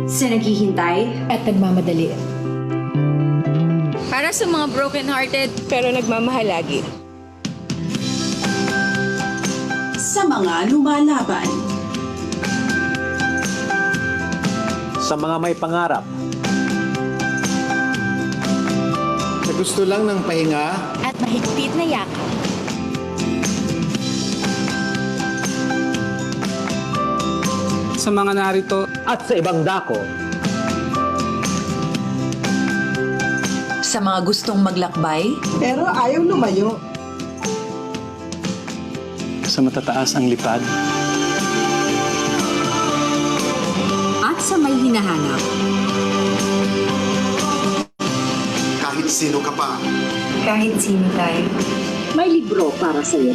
Sa naghihintay at nagmamadali. Para sa mga broken-hearted Pero nagmamahal lagi. sa mga lumalaban. Sa mga may pangarap. Sa gusto lang ng pahinga At mahigpit na yakap. Sa mga narito At sa ibang dako. Sa mga gustong maglakbay, pero ayaw lumayo. sa matataas ang lipad. At sa may hinahanap. kahit sino ka pa. kahit sino tayo. May libro para sa iyo.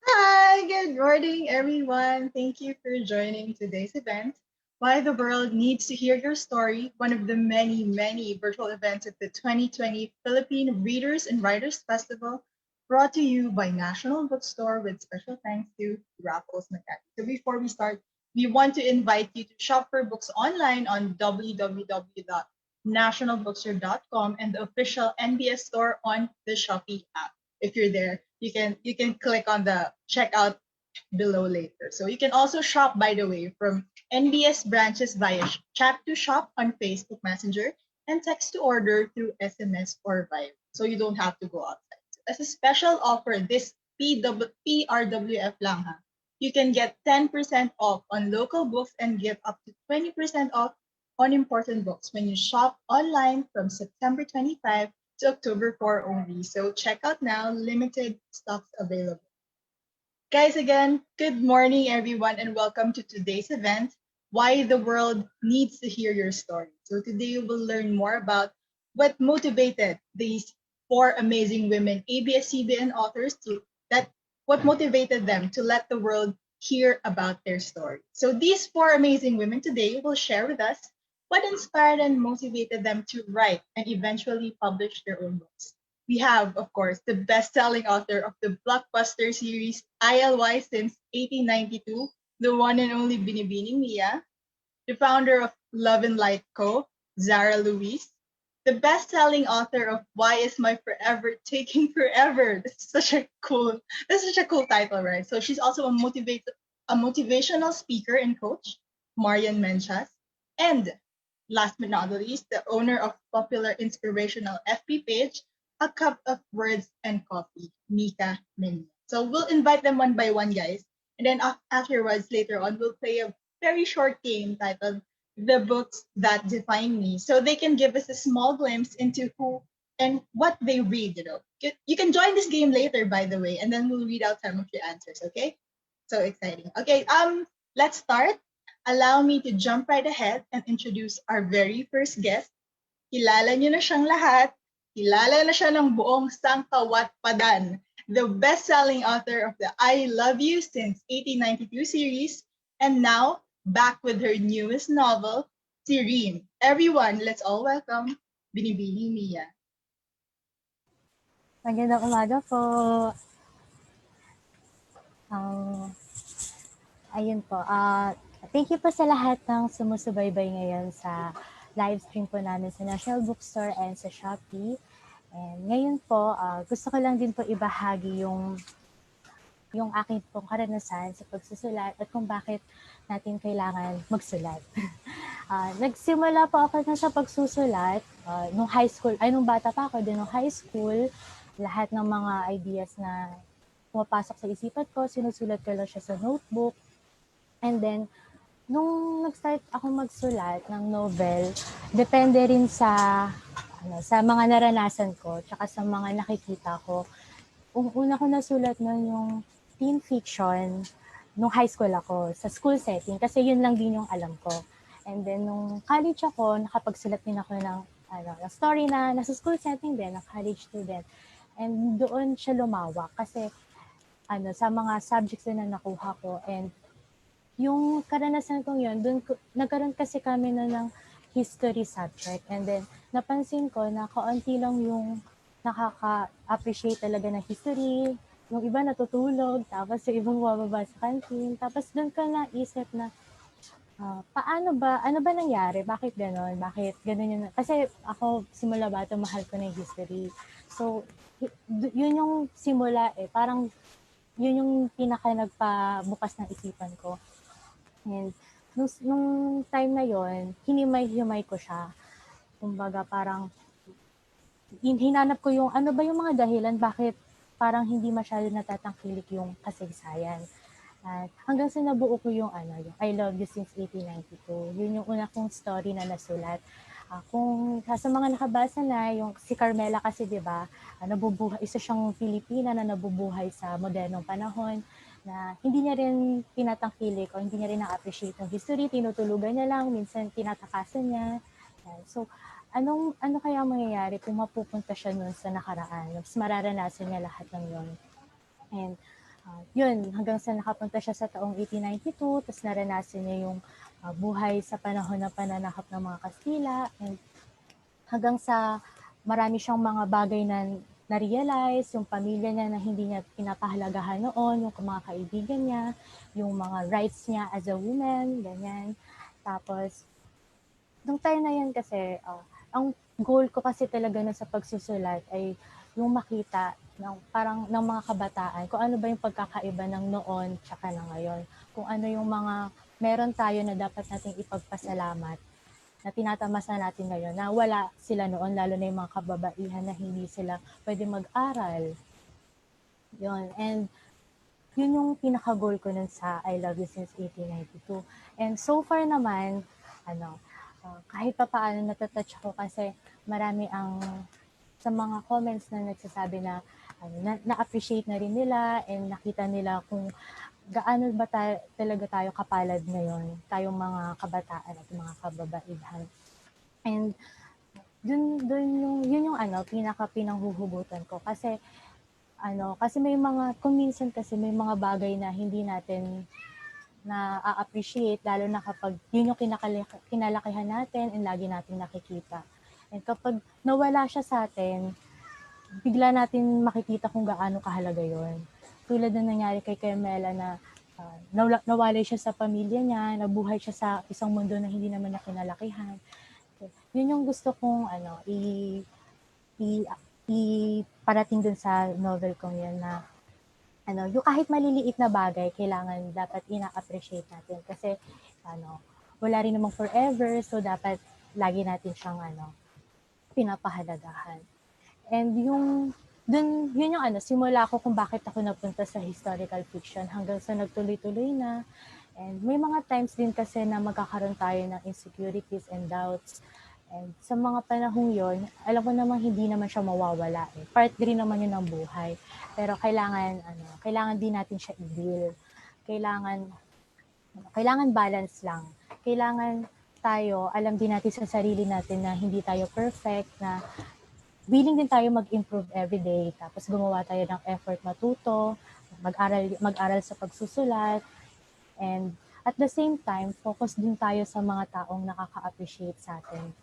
Hi, good morning, everyone. Thank you for joining today's event. Why the World Needs to Hear Your Story, one of the many, many virtual events at the 2020 Philippine Readers and Writers Festival, brought to you by National Bookstore with special thanks to Raffles Macati. So before we start, we want to invite you to shop for books online on www.nationalbookstore.com and the official NBS store on the Shopee app. If you're there, you can click on the checkout below later. So you can also shop, by the way, from NBS branches via chat to shop on Facebook Messenger and text to order through SMS or Viber. So you don't have to go outside. So as a special offer, this PRWF lang ha. You can get 10% off on local books and get up to 20% off on important books when you shop online from September 25 to October 4 only. So check out now, limited stocks available. Guys, again, good morning, everyone, and welcome to today's event, Why the World Needs to Hear Your Story. So today we will learn more about what motivated these four amazing women, ABS-CBN authors, what motivated them to let the world hear about their story. So these four amazing women today will share with us what inspired and motivated them to write and eventually publish their own books. We have, of course, the best-selling author of the blockbuster series ILY since 1892, the one and only Binibining Mia, the founder of Love and Light Co., Zara Louise, the best-selling author of Why Is My Forever Taking Forever? This is such a cool title, right? So she's also a motivational speaker and coach, Marian Menchas, and last but not least, the owner of popular inspirational FB page, A Cup of Words and Coffee, Mika Menia. So we'll invite them one by one, guys. And then afterwards, later on, we'll play a very short game titled The Books That Define Me. So they can give us a small glimpse into who and what they read, You can join this game later, by the way, and then we'll read out some of your answers, okay? So exciting. Okay, let's start. Allow me to jump right ahead and introduce our very first guest. Kilala niyo na siyang lahat. Kilala na siya ng buong sangkawat padan. The best-selling author of the I Love You since 1892 series. And now, back with her newest novel, Serene. Everyone, let's all welcome Binibining Mia. Magandang umaga po. Ayun po. Thank you po sa lahat ng sumusubaybay ngayon sa live stream po namin sa National Bookstore and sa Shopee. And ngayon po, gusto ko lang din po ibahagi yung aking pong karanasan sa pagsusulat at kung bakit natin kailangan magsulat. Nagsimula po ako na sa pagsusulat nung high school, nung bata pa ako din nung high school. Lahat ng mga ideas na pumapasok sa isipan ko, sinusulat ko lang siya sa notebook. And then, nung nag-start ako magsulat ng novel, depende rin sa mga naranasan ko, tsaka sa mga nakikita ko. Una ko nasulat nun yung teen fiction nung high school ako, sa school setting, kasi yun lang din yung alam ko. And then, nung college ako, nakapagsulat din ako ng story na nasa school setting din, ng college student. And doon siya lumawak kasi sa mga subjects na nakuha ko. And yung karanasan kong yun, doon nagkaroon kasi kami ng history subject. And then, napansin ko na kaunti lang yung nakaka-appreciate talaga ng history, yung iba natutulog, tapos yung ibang bumababa sa canteen. Tapos doon ka naisip na, paano ba, ano ba nangyari? Bakit ganon? Bakit ganon yun? Kasi ako, simula bata, mahal ko na yung history. So, yun yung simula Parang yun yung pinaka nagpabukas ng isipan ko. And nung time na yon, hinimay-himay ko siya. Kumbaga parang hinanap ko yung ano ba yung mga dahilan bakit parang hindi masyado natatangkilik yung kasaysayan. At hanggang sa nabuo ko yung yung I Love You Since 1892. Yun yung una kong story na nasulat. Kung sa mga nakabasa na, yung si Carmela kasi 'di ba, nabubuhay, isa siyang Pilipina na nabubuhay sa modernong panahon na hindi niya rin tinatangkilik o hindi niya rin na-appreciate yung history, tinutulugan niya lang, minsan tinatakasan niya. So, ano kaya mangyayari kung mapupunta siya nun sa nakaraan? Mas mararanasan niya lahat ng yun. And yun, hanggang sa nakapunta siya sa taong 1892, tapos naranasan niya yung buhay sa panahon ng pananakop ng mga Kastila, and hanggang sa marami siyang mga bagay na na-realize, yung pamilya niya na hindi niya pinapahalagahan noon, yung mga kaibigan niya, yung mga rights niya as a woman, ganyan. Tapos, nung time na yan kasi, ang goal ko kasi talaga na sa pagsusulat ay yung makita parang ng mga kabataan kung ano ba yung pagkakaiba ng noon tsaka na ngayon. Kung ano yung mga meron tayo na dapat nating ipagpasalamat na tinatamasa natin ngayon na wala sila noon, lalo na yung mga kababaihan na hindi sila pwede mag-aral. Yun. And yun yung pinaka-goal ko nun sa I Love You Since 1892. And so far naman, kahit pa paano natatouch ko kasi marami ang sa mga comments na nagsasabi na na-appreciate na rin nila and nakita nila kung gaano ba talaga tayo kapalad ngayon, tayong mga kabataan at mga kababaihan. And yun yung pinanghuhugutan ko kasi kasi may mga, kung minsan kasi may mga bagay na hindi natin na a-appreciate, lalo na kapag yun yung kinalakihan natin and lagi natin nakikita. And kapag nawala siya sa atin, bigla natin makikita kung gaano kahalaga yun. Tulad na nangyari kay Carmela na nawalay siya sa pamilya niya, nabuhay siya sa isang mundo na hindi naman na kinalakihan. Yun yung gusto kong parating dun sa novel kong yun na yung kahit maliliit na bagay, kailangan dapat ina-appreciate natin kasi wala rin namang forever, so dapat lagi natin siyang pinapahalagahan. And yun yung simula ko kung bakit ako napunta sa historical fiction hanggang sa nagtuloy-tuloy na. And may mga times din kasi na magkakaroon tayo ng insecurities and doubts. And sa mga panahong yon, alam ko naman hindi naman siya mawawala. Part rin naman yun ng buhay. Pero kailangan din natin siya i-deal. Kailangan balance lang. Kailangan tayo, alam din natin sa sarili natin na hindi tayo perfect, na willing din tayo mag-improve everyday. Tapos gumawa tayo ng effort matuto, mag-aral sa pagsusulat, and at the same time, focus din tayo sa mga taong nakaka-appreciate sa atin.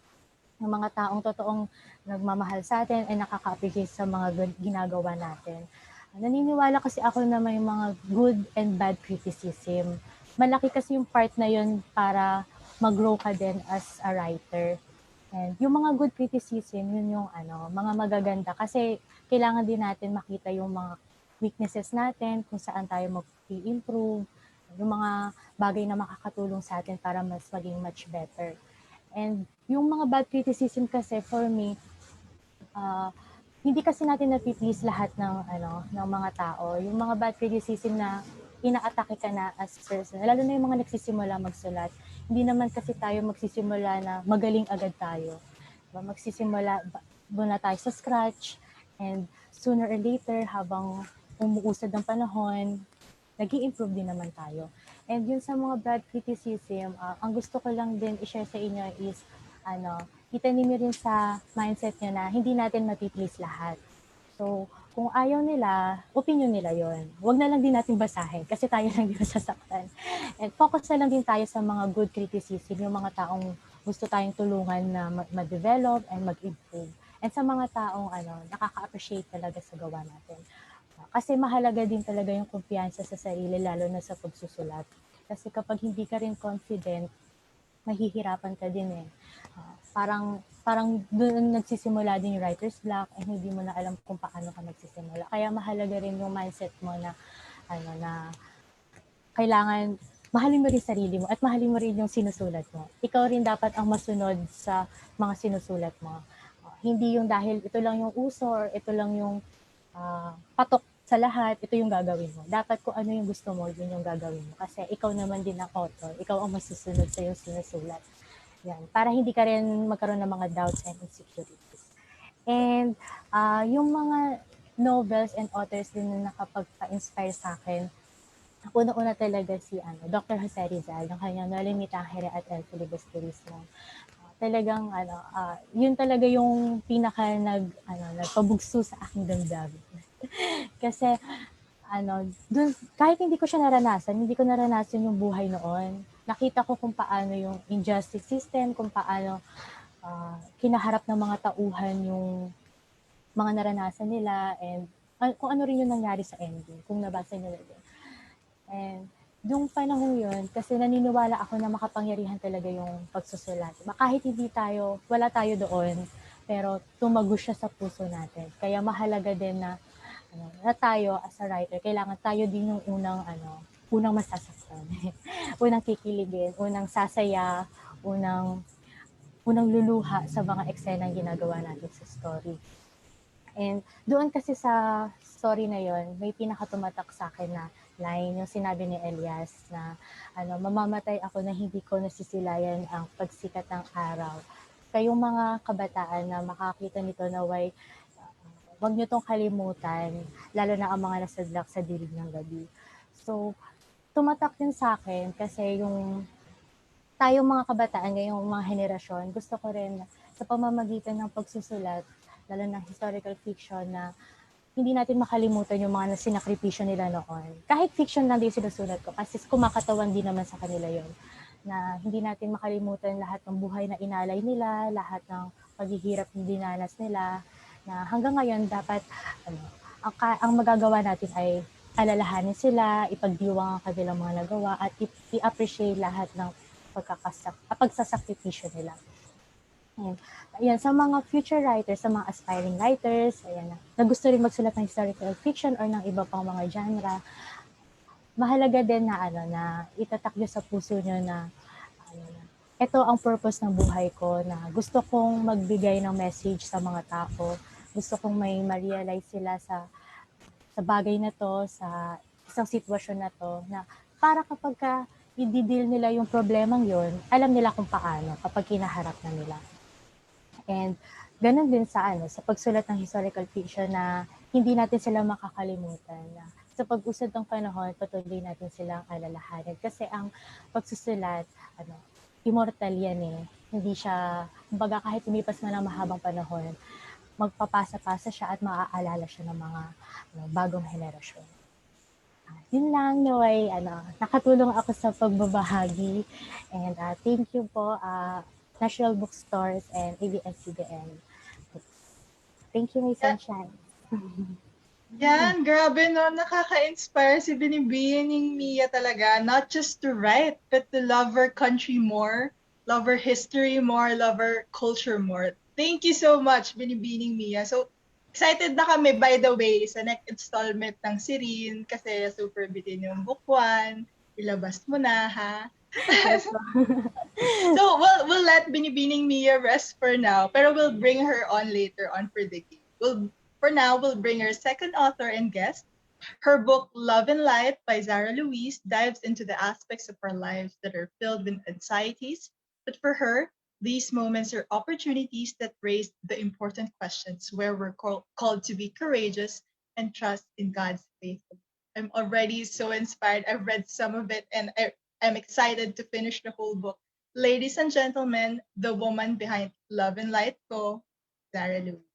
Ng mga taong totoong nagmamahal sa atin ay nakaka-appreciate sa mga ginagawa natin. Naniniwala kasi ako na may mga good and bad criticism. Malaki kasi yung part na yun para mag-grow ka din as a writer. And yung mga good criticism, yun yung mga magaganda. Kasi kailangan din natin makita yung mga weaknesses natin, kung saan tayo mag-improve, yung mga bagay na makakatulong sa atin para mas maging much better. And yung mga bad criticism kasi for me, hindi kasi natin napiplease lahat ng mga tao. Yung mga bad criticism na ina-atake ka na as person, lalo na yung mga nagsisimula magsulat. Hindi naman kasi tayo magsisimula na magaling agad tayo. Magsisimula muna tayo sa scratch, and sooner or later, habang umuusad ng panahon, nag-i-improve din naman tayo. And yun sa mga bad criticism, ang gusto ko lang din i-share sa inyo is, itanim nyo rin sa mindset nyo na hindi natin mapiplease lahat. So, kung ayaw nila, opinion nila yon. Huwag na lang din natin basahin kasi tayo lang din masasaktan. And focus na lang din tayo sa mga good criticism, yung mga taong gusto tayong tulungan na mag-develop and mag-improve. And sa mga taong nakaka-appreciate talaga sa gawa natin. Kasi mahalaga din talaga yung kumpiyansa sa sarili, lalo na sa pagsusulat. Kasi kapag hindi ka rin confident, mahihirapan ka din eh. Parang doon nagsisimula din yung writer's block and hindi mo na alam kung paano ka magsisimula. Kaya mahalaga rin yung mindset mo na kailangan mahalin mo rin sarili mo at mahalin mo rin yung sinusulat mo. Ikaw rin dapat ang masunod sa mga sinusulat mo. Hindi yung dahil ito lang yung uso or ito lang yung patok sa lahat, ito yung gagawin mo. Dapat kung ano yung gusto mo, yun yung gagawin mo. Kasi ikaw naman din ang author, ikaw ang masusunod sa yung sinusulat. Yan. Para hindi ka rin magkaroon ng mga doubts and insecurities. And yung mga novels and authors din na nakapagpa-inspire sa akin, una-una talaga si Dr. Jose Rizal, ng kanyang Nalimitang Here at El Filibusterismo. Talagang yun talaga yung pinaka nagpabugso sa aking damdamin. Kasi dun, kahit hindi ko naranasan yung buhay noon. Nakita ko kung paano yung injustice system, kung paano kinaharap ng mga tauhan yung mga naranasan nila, and kung ano rin yung nangyari sa ending, kung nabasa nila din. And yung panahon yun, kasi naniniwala ako na makapangyarihan talaga yung pagsusulat. Kahit wala tayo doon, pero tumago siya sa puso natin. Kaya mahalaga din na tayo as a writer, kailangan tayo din yung unang masasaktan. Unang kikiligin, unang sasaya, unang luluha sa mga eksenang ginagawa natin sa story. And doon kasi sa story na yon, may pinakatumatak sa akin na line, yung sinabi ni Elias na mamamatay ako na hindi ko nasisilayan ang pagsikat ng araw. Kayong mga kabataan na makakita nito naway, huwag nyo tong kalimutan, lalo na ang mga nasadlak sa dilig ng gabi. So, tumatak din sa akin kasi yung tayong mga kabataan, ngayong mga henerasyon, gusto ko rin sa pamamagitan ng pagsusulat, lalo ng historical fiction, na hindi natin makalimutan yung mga sinakripisyo nila noon. Kahit fiction lang din sinusulat ko, kasi kumakatawan din naman sa kanila yon, na hindi natin makalimutan lahat ng buhay na inalay nila, lahat ng paghihirap na dinanas nila, na hanggang ngayon dapat ang magagawa natin ay alalahanin sila, ipagdiwang ang kanilang mga nagawa, at i-appreciate lahat ng pagsasakripisyo nila. Ayan, sa mga future writers, sa mga aspiring writers, na gusto rin magsulat ng historical fiction or ng iba pang mga genre, mahalaga din na na itatak nyo sa puso nyo na ito ang purpose ng buhay ko, na gusto kong magbigay ng message sa mga tao. Gusto kong may ma-realize sila sa bagay na to, sa isang sitwasyon na to, na para kapag i-deal nila yung problemang yon, alam nila kung paano kapag kinaharap na nila. And ganun din sa pagsulat ng historical fiction, na hindi natin sila makakalimutan, na sa pag-usad ng panahon, patuloy natin silang alalahanin. Kasi ang pagsusulat, immortal yan eh. Hindi siya, kumbaga kahit lumipas man ang mahabang panahon, magpapasa-pasa siya at maaalala siya ng mga bagong henerasyon. Yun lang, Noy. Nakatulong ako sa pagbabahagi. And thank you po, National Bookstores and ABS-CBN. Thank you, my sunshine. Yan, grabe no, nakaka-inspire si Binibining Mia talaga, not just to write, but to love our country more, love our history more, love our culture more. Thank you so much, Binibining Mia. So, excited na kami, by the way, sa next installment ng Sirin, kasi super bitin yung book 1, ilabas mo na, ha? So, we'll let Binibining Mia rest for now, pero we'll bring her on later on for the game. For now, we'll bring our second author and guest. Her book, Love and Light by Zara Louise, dives into the aspects of our lives that are filled with anxieties. But for her, these moments are opportunities that raise the important questions where we're called to be courageous and trust in God's faithfulness. I'm already so inspired. I've read some of it and I'm excited to finish the whole book. Ladies and gentlemen, the woman behind Love and Light ko, Zara Louise.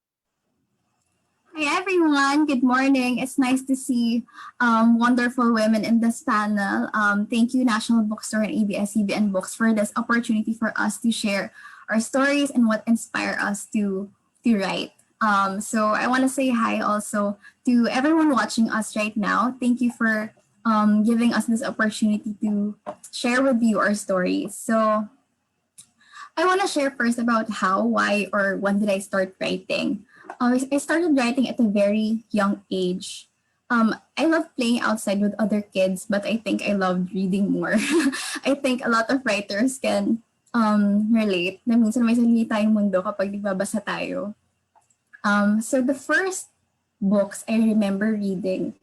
Hi everyone, good morning. It's nice to see wonderful women in this panel. Thank you National Bookstore and ABS-CBN Books for this opportunity for us to share our stories and what inspire us to write. So I want to say hi also to everyone watching us right now. Thank you for giving us this opportunity to share with you our stories. So I want to share first about how, why, or when did I start writing. I started writing at a very young age. I love playing outside with other kids, but I think I loved reading more. I think a lot of writers can relate na minsan may sarili tayong mundo kapag nagbabasa tayo. So the first books I remember reading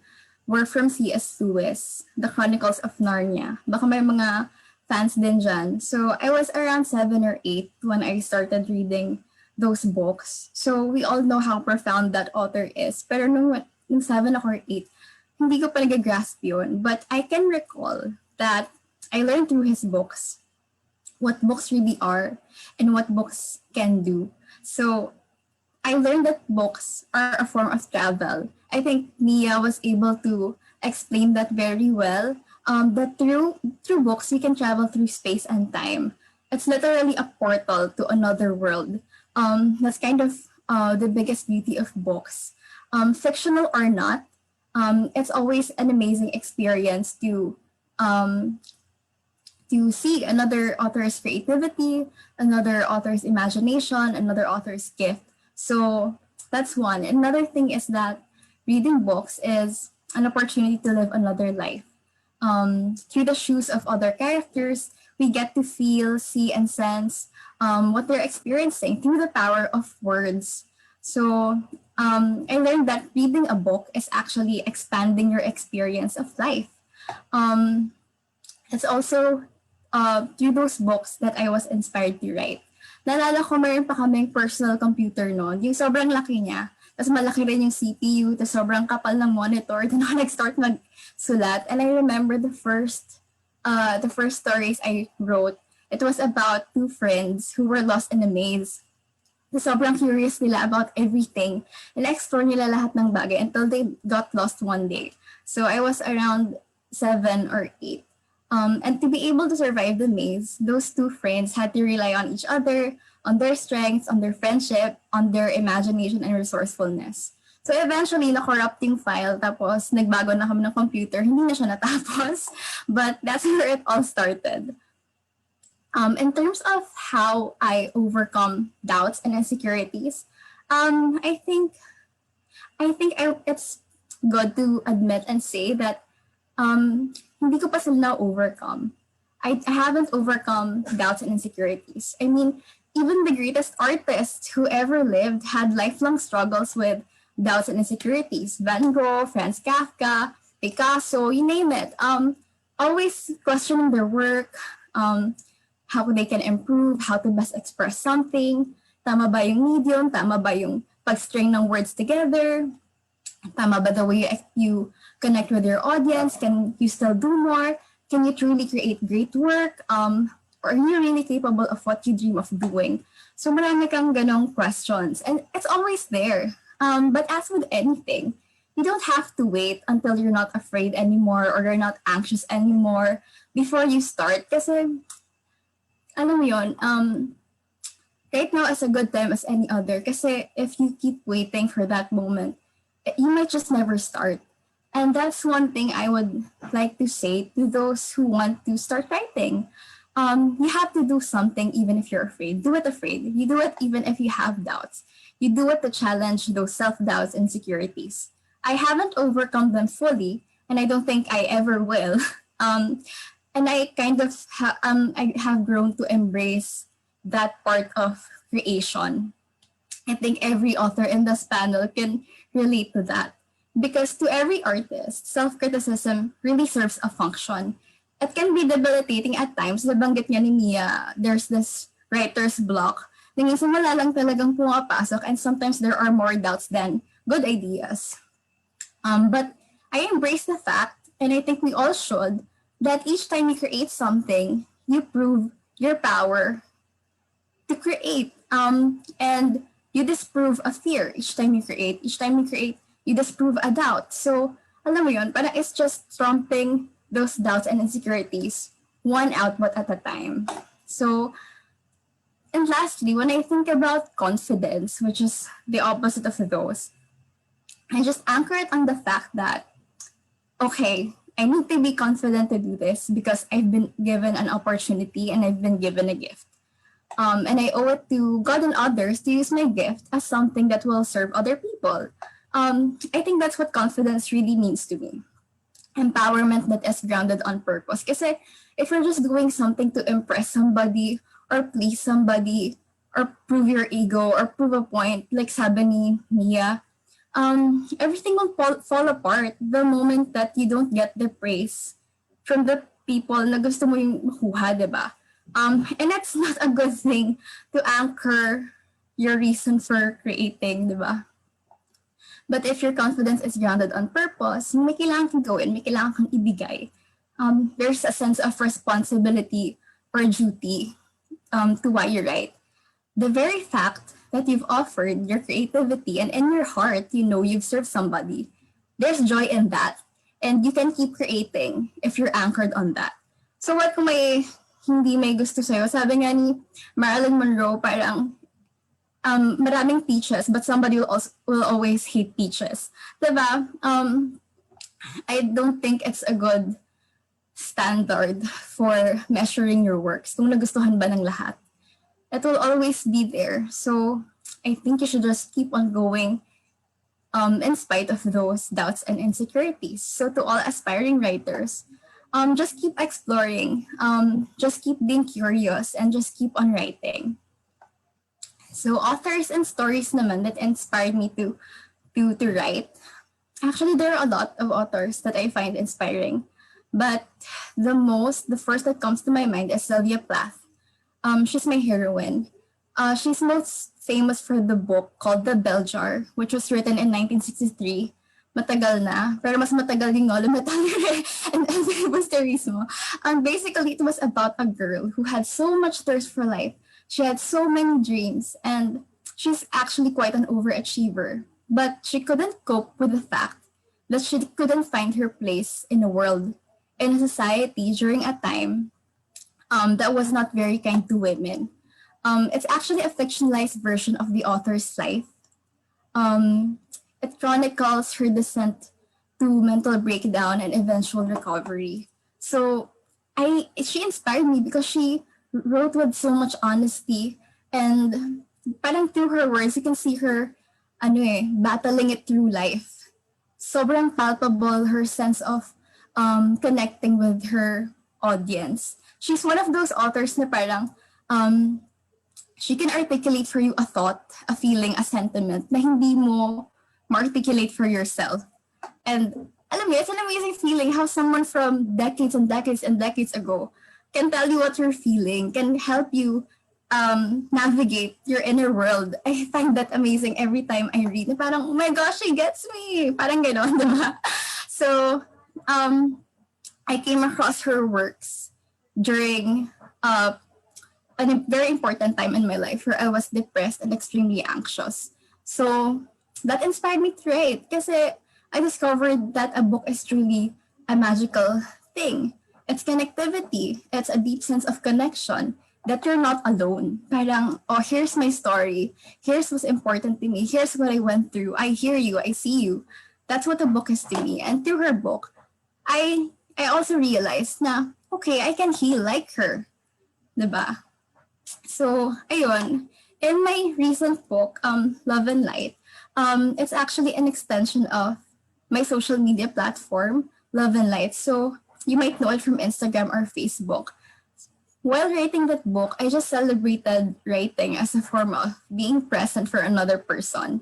were from C.S. Lewis, The Chronicles of Narnia. Baka may mga fans din dyan. So I was around 7 or 8 when I started reading those books. So we all know how profound that author is. Pero nung 7 or 8, hindi ko pa nag-grasp yun. But I can recall that I learned through his books what books really are and what books can do. So I learned that books are a form of travel. I think Mia was able to explain that very well. That through books, we can travel through space and time. It's literally a portal to another world. That's kind of the biggest beauty of books. Fictional or not, it's always an amazing experience to see another author's creativity, another author's imagination, another author's gift. So that's one. Another thing is that reading books is an opportunity to live another life. Through the shoes of other characters, we get to feel, see, and sense what they're experiencing through the power of words. So I learned that reading a book is actually expanding your experience of life. It's also through those books that I was inspired to write. Naalala ko mayroon pa kaming personal computer noon. Yung sobrang laki niya. Tapos malaki rin yung CPU. Tapos sobrang kapal ng monitor. Doon ako nag-start magsulat. And I remember the first stories I wrote. It was about two friends who were lost in a maze. So sobrang curious nila about everything. And explore nila lahat ng bagay until they got lost one day. So I was around 7 or 8. And to be able to survive the maze, those two friends had to rely on each other, on their strengths, on their friendship, on their imagination and resourcefulness. So eventually, na-corrupt yung file, tapos nagbago na kami ng computer, hindi na siya natapos. But that's where it all started. In terms of how I overcome doubts and insecurities, I think it's good to admit and say that hindi ko pa sila na-overcome. I haven't overcome doubts and insecurities. I mean, even the greatest artists who ever lived had lifelong struggles with doubts and insecurities. Van Gogh, Franz Kafka, Picasso, you name it. Always questioning their work, how they can improve, how to best express something. Tama ba yung medium? Tama ba yung pag-string ng words together? Tama ba the way you connect with your audience? Can you still do more? Can you truly create great work? Or are you really capable of what you dream of doing? So marami kang ganong questions. And it's always there. But as with anything, you don't have to wait until you're not afraid anymore or you're not anxious anymore before you start. Kasi, alam mo yun, right now is a good time as any other. Kasi if you keep waiting for that moment, you might just never start. And that's one thing I would like to say to those who want to start writing. You have to do something even if you're afraid. Do it afraid. You do it even if you have doubts. You do it to challenge those self-doubts and insecurities. I haven't overcome them fully, and I don't think I ever will. And I kind of I have grown to embrace that part of creation. I think every author in this panel can relate to that. Because to every artist, self-criticism really serves a function. It can be debilitating at times. Nabanggit niya ni Mia, there's this writer's block. Minsan wala lang talagang pumapasok and sometimes there are more doubts than good ideas. But I embrace the fact, and I think we all should, that each time you create something, you prove your power to create. And you disprove a fear each time you create. Each time you create, you disprove a doubt. So, alam mo yun, parang it's just trumping those doubts and insecurities one output at a time. So, And lastly, when I think about confidence, which is the opposite of those, I just anchor it on the fact that, okay, I need to be confident to do this because I've been given an opportunity and I've been given a gift. And I owe it to God and others to use my gift as something that will serve other people. I think that's what confidence really means to me. Empowerment that is grounded on purpose. Kasi if you're just doing something to impress somebody or please somebody or prove your ego or prove a point, like sabi ni Mia, everything will fall apart the moment that you don't get the praise from the people na gusto mo yung makuha, diba? And that's not a good thing to anchor your reason for creating, diba? But if your confidence is grounded on purpose, may kailangan kang gawin, may kailangan kang ibigay. There's a sense of responsibility or duty to why you write. The very fact that you've offered your creativity and in your heart, you know you've served somebody, there's joy in that. And you can keep creating if you're anchored on that. So what kung may hindi may gusto sa'yo? Sabi nga ni Marilyn Monroe, parang maraming peaches, but somebody will always hate peaches. Diba? I don't think it's a good standard for measuring your works. Kung nagustuhan ba ng lahat. It will always be there. So I think you should just keep on going in spite of those doubts and insecurities. So to all aspiring writers, just keep exploring, just keep being curious, and just keep on writing. So authors and stories naman that inspired me to write. Actually, there are a lot of authors that I find inspiring. But the first that comes to my mind is Sylvia Plath. She's my heroine. She's most famous for the book called The Bell Jar, which was written in 1963. Matagal na, pero mas matagal din Ngolo Metangere and Busterismo. Basically, it was about a girl who had so much thirst for life. She had so many dreams, and she's actually quite an overachiever. But she couldn't cope with the fact that she couldn't find her place in the world, in a society during a time that was not very kind to women. It's actually a fictionalized version of the author's life. It chronicles her descent to mental breakdown and eventual recovery. So she inspired me because she wrote with so much honesty, and parang through her words, you can see her battling it through life. Sobrang palpable her sense of connecting with her audience. She's one of those authors na parang she can articulate for you a thought, a feeling, a sentiment na hindi mo ma-articulate for yourself. And alam mo, it's an amazing feeling how someone from decades and decades and decades ago can tell you what you're feeling, can help you navigate your inner world. I find that amazing every time I read. Parang, oh my gosh, she gets me. Parang gano'n, diba? So, I came across her works during a very important time in my life where I was depressed and extremely anxious. So, that inspired me to write kasi I discovered that a book is truly a magical thing. It's connectivity. It's a deep sense of connection that you're not alone. Parang, oh, here's my story. Here's what's important to me. Here's what I went through. I hear you. I see you. That's what a book is to me. And through her book, I also realized na, okay, I can heal like her. Diba? So, ayun. In my recent book, Love and Light, it's actually an extension of my social media platform, Love and Light. So, you might know it from Instagram or Facebook. While writing that book, I just celebrated writing as a form of being present for another person.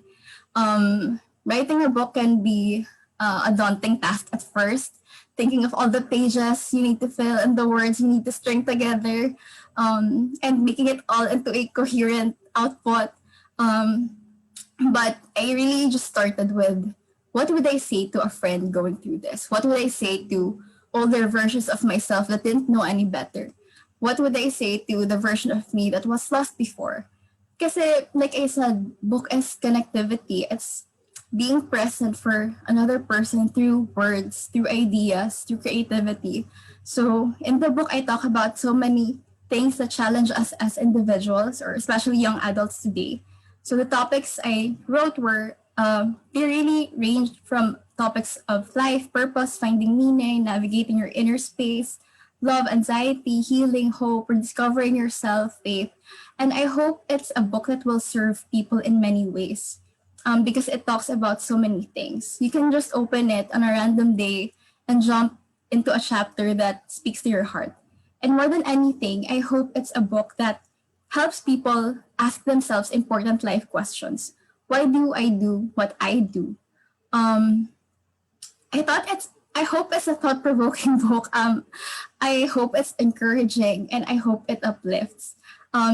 Writing a book can be a daunting task at first, thinking of all the pages you need to fill and the words you need to string together, and making it all into a coherent output. But I really just started with, what would I say to a friend going through this? What would I say to older versions of myself that didn't know any better? What would I say to the version of me that was lost before? Kasi, like I said, book is connectivity. It's being present for another person through words, through ideas, through creativity. So in the book, I talk about so many things that challenge us as individuals, or especially young adults today. So the topics I wrote were, they really ranged from topics of life, purpose, finding meaning, navigating your inner space, love, anxiety, healing, hope, rediscovering yourself, faith. And I hope it's a book that will serve people in many ways, because it talks about so many things. You can just open it on a random day and jump into a chapter that speaks to your heart. And more than anything, I hope it's a book that helps people ask themselves important life questions. Why do I do what I do? Um, I hope it's a thought-provoking book. I hope it's encouraging, and I hope it uplifts.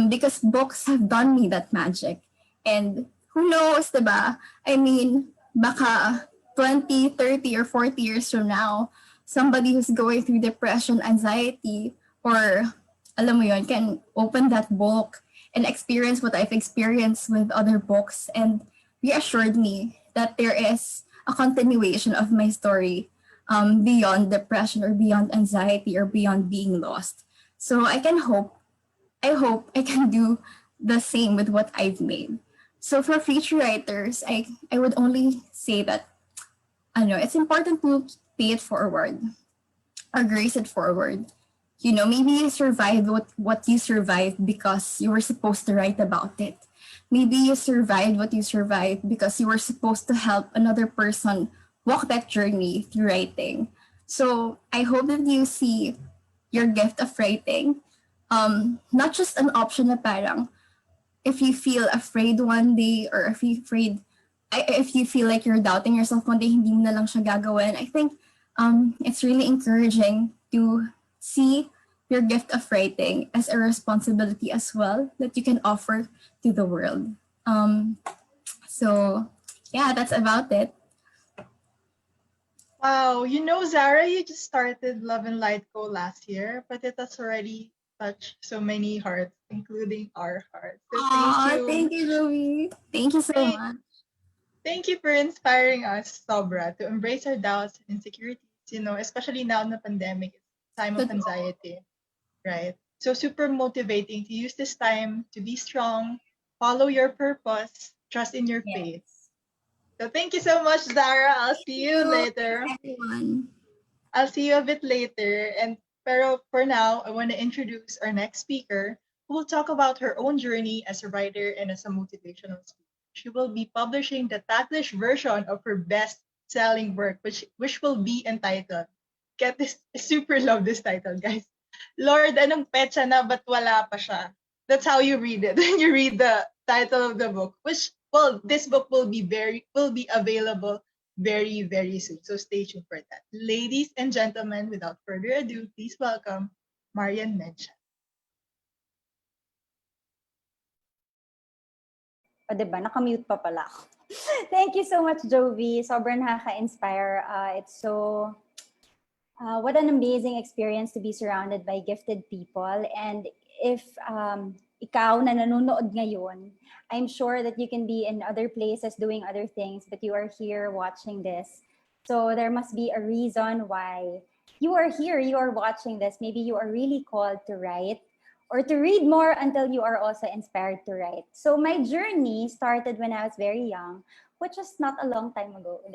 Because books have done me that magic. And who knows, diba? I mean, baka 20, 30, or 40 years from now, somebody who's going through depression, anxiety, or alam mo yun, can open that book and experience what I've experienced with other books, and reassured me that there is a continuation of my story, beyond depression or beyond anxiety or beyond being lost. So I hope I can do the same with what I've made. So for future writers, I would only say that it's important to pay it forward or grace it forward. Maybe you survived what you survived because you were supposed to write about it. Maybe you survived what you survived because you were supposed to help another person walk that journey through writing. So I hope that you see your gift of writing, not just an option na parang if you feel afraid one day, or if you feel like you're doubting yourself one day, hindi mo na lang siya gagawin. I think it's really encouraging to see your gift of writing as a responsibility as well that you can offer to the world. So yeah, that's about it. Wow, Zara, you just started Love and Light Co. last year, but it has already touched so many hearts, including our hearts. So Thank you, Joey. Thank you so Thank, much. thank you for inspiring us, Sobra, to embrace our doubts and insecurities, especially now in the pandemic, time of anxiety, right? So super motivating to use this time to be strong, follow your purpose, trust in your faith. So thank you so much, Zara. I'll see you later. Everyone. I'll see you a bit later. Pero for now, I want to introduce our next speaker, who will talk about her own journey as a writer and as a motivational speaker. She will be publishing the Taglish version of her best-selling work, which will be entitled. Get this, I super love this title, guys. Lord, anong petsa na ba't wala pa siya? That's how you read it when you read the title of the book. This book will be available very, very soon. So stay tuned for that. Ladies and gentlemen, without further ado, please welcome Marian Mencha. O, diba? Nakamute pa pala ako. Thank you so much, Jovi. Sobrang nakaka-inspire. What an amazing experience to be surrounded by gifted people. And if ikaw na nanonood ngayon, I'm sure that you can be in other places doing other things, but you are here watching this. So there must be a reason why you are here, you are watching this. Maybe you are really called to write or to read more until you are also inspired to write. So my journey started when I was very young, which was not a long time ago.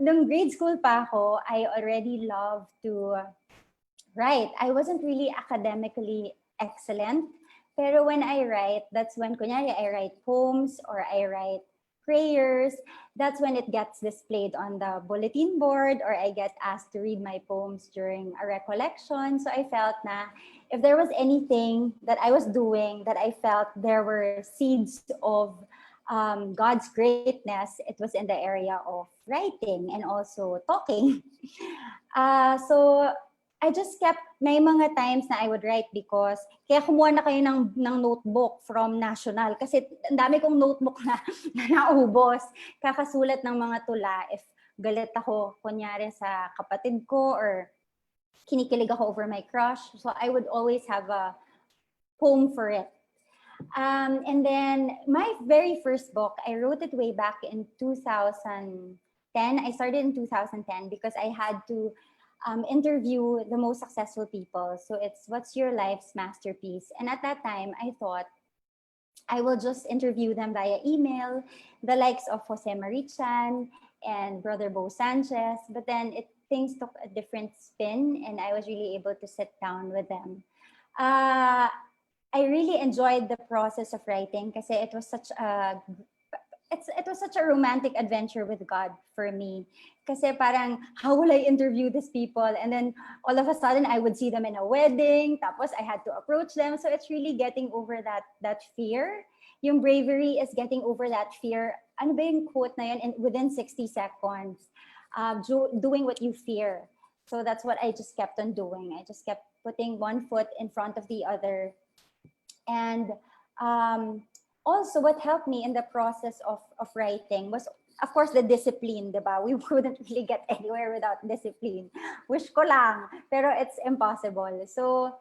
Nung grade school pa ako, I already loved to write. I wasn't really academically excellent, pero when I write, that's when, kunyari, I write poems or I write prayers. That's when it gets displayed on the bulletin board, or I get asked to read my poems during a recollection. So I felt na if there was anything that I was doing that I felt there were seeds of God's greatness, it was in the area of writing and also talking. So I just kept, may mga times na I would write because, kaya kumuha na kayo ng notebook from National kasi ang dami kong notebook na naubos. Kakasulat ng mga tula if galit ako, kunyari sa kapatid ko or kinikilig ako over my crush. So I would always have a poem for it. And then my very first book, I wrote it way back in 2010. I started in 2010 because I had to interview the most successful people. So it's what's your life's masterpiece? And at that time, I thought I will just interview them via email, the likes of Jose Marichan and Brother Bo Sanchez. But then things took a different spin, and I was really able to sit down with them. I really enjoyed the process of writing kasi it was such a romantic adventure with God for me. Kasi parang, how will I interview these people? And then all of a sudden, I would see them in a wedding. Tapos I had to approach them. So it's really getting over that fear. Yung bravery is getting over that fear. Ano ba yung quote na yun? Within 60 seconds, doing what you fear. So that's what I just kept on doing. I just kept putting one foot in front of the other. And also, what helped me in the process of writing was, of course, the discipline, diba? We wouldn't really get anywhere without discipline. Wish ko lang, pero it's impossible. So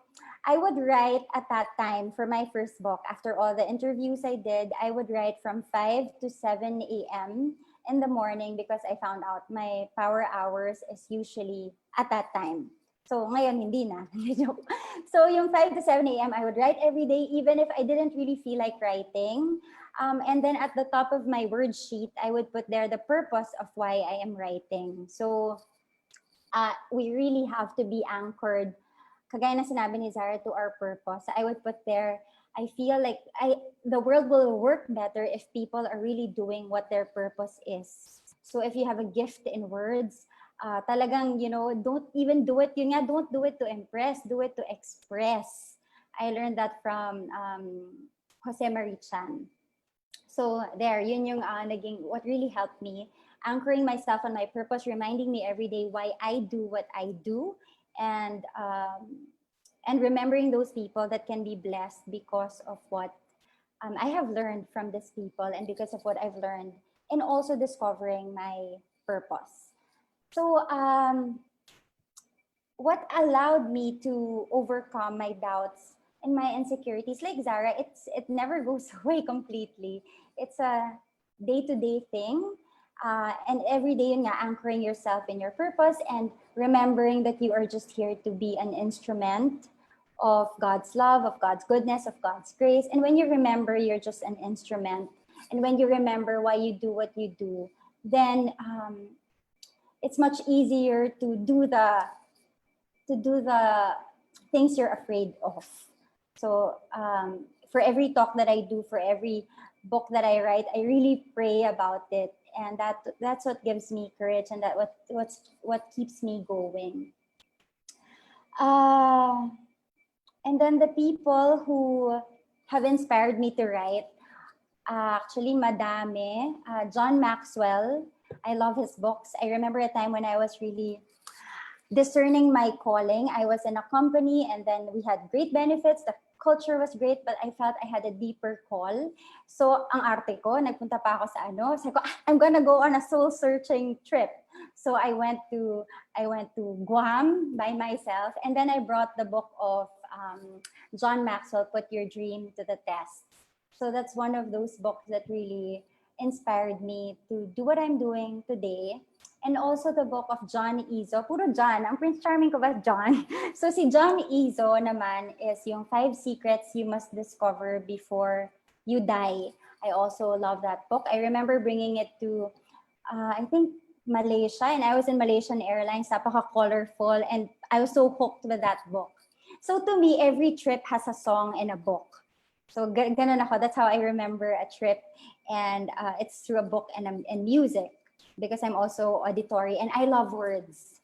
I would write at that time for my first book. After all the interviews I did, I would write from 5 to 7 a.m. in the morning because I found out my power hours is usually at that time. So ngayon, hindi na. So yung 5 to 7 a.m., I would write every day, even if I didn't really feel like writing. And then at the top of my word sheet, I would put there the purpose of why I am writing. So we really have to be anchored, kagaya na sinabi ni Zara, to our purpose. I would put there, I feel like the world will work better if people are really doing what their purpose is. So if you have a gift in words, talagang, don't even do it. Yun nga, don't do it to impress, do it to express. I learned that from Jose Marichan. So there, yun yung what really helped me, anchoring myself on my purpose, reminding me every day why I do what I do, and remembering those people that can be blessed because of what I have learned from these people and because of what I've learned, and also discovering my purpose. So what allowed me to overcome my doubts and my insecurities, like Zara, it never goes away completely. It's a day-to-day thing. And every day, yun nga, anchoring yourself in your purpose and remembering that you are just here to be an instrument of God's love, of God's goodness, of God's grace. And when you remember you're just an instrument, and when you remember why you do what you do, then it's much easier to do the things you're afraid of. So for every talk that I do, for every book that I write, I really pray about it, and that's what gives me courage, and what keeps me going. And then the people who have inspired me to write, actually madami. John Maxwell, I love his books. I remember a time when I was really discerning my calling. I was in a company, and then we had great benefits. The culture was great, but I felt I had a deeper call. So ang arte ko, nagpunta pa ako sa sabi ko, I'm gonna go on a soul-searching trip. So I went to Guam by myself, and then I brought the book of John Maxwell, Put Your Dream to the Test. So that's one of those books that really inspired me to do what I'm doing today. And also the book of John Izzo. Puro John. Ang Prince Charming ko ba, John? So si John Izzo naman is yung 5 secrets you must discover before you die. I also love that book. I remember bringing it to, I think, Malaysia. And I was in Malaysian Airlines. Napaka-colorful. And I was so hooked with that book. So to me, every trip has a song and a book. So ganun ako. That's how I remember a trip. And it's through a book and music, because I'm also auditory and I love words.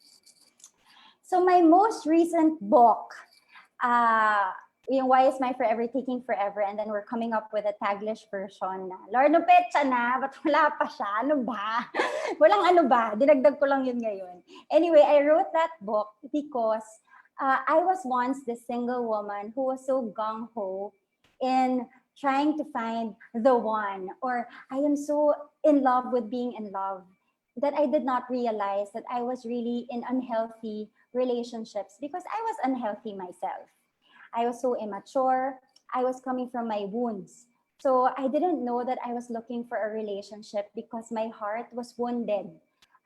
So my most recent book, Why Is My Forever Taking Forever? And then we're coming up with a Taglish version na, Lord, no petsa na, ba't wala pa siya? Ano ba? Walang ano ba? Dinagdag ko lang yun ngayon. Anyway, I wrote that book because I was once this single woman who was so gung-ho in trying to find the one, or I am so in love with being in love that I did not realize that I was really in unhealthy relationships because I was unhealthy myself. I was so immature. I was coming from my wounds. So I didn't know that I was looking for a relationship because my heart was wounded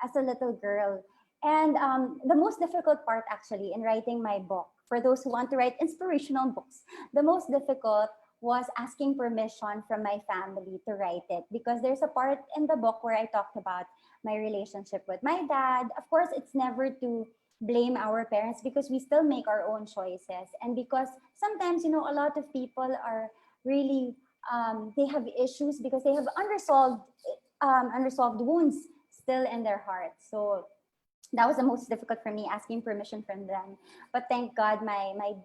as a little girl. And the most difficult part actually in writing my book, for those who want to write inspirational books, the most difficult was asking permission from my family to write it, because there's a part in the book where I talked about my relationship with my dad. Of course, it's never to blame our parents because we still make our own choices. And because sometimes, a lot of people are really, they have issues because they have unresolved wounds still in their hearts. So that was the most difficult for me, asking permission from them. But thank God,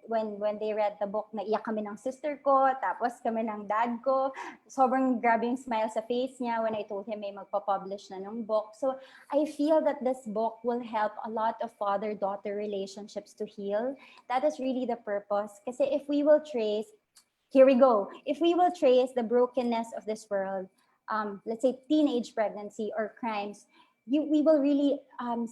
when they read the book, naiyak kami ng sister ko, tapos kami ng dad ko. Sobrang grabe yung smile sa face niya when I told him may magpa-publish na ng book. So I feel that this book will help a lot of father-daughter relationships to heal. That is really the purpose. Kasi if we will trace, here we go, if we will trace the brokenness of this world, let's say teenage pregnancy or crimes, we will really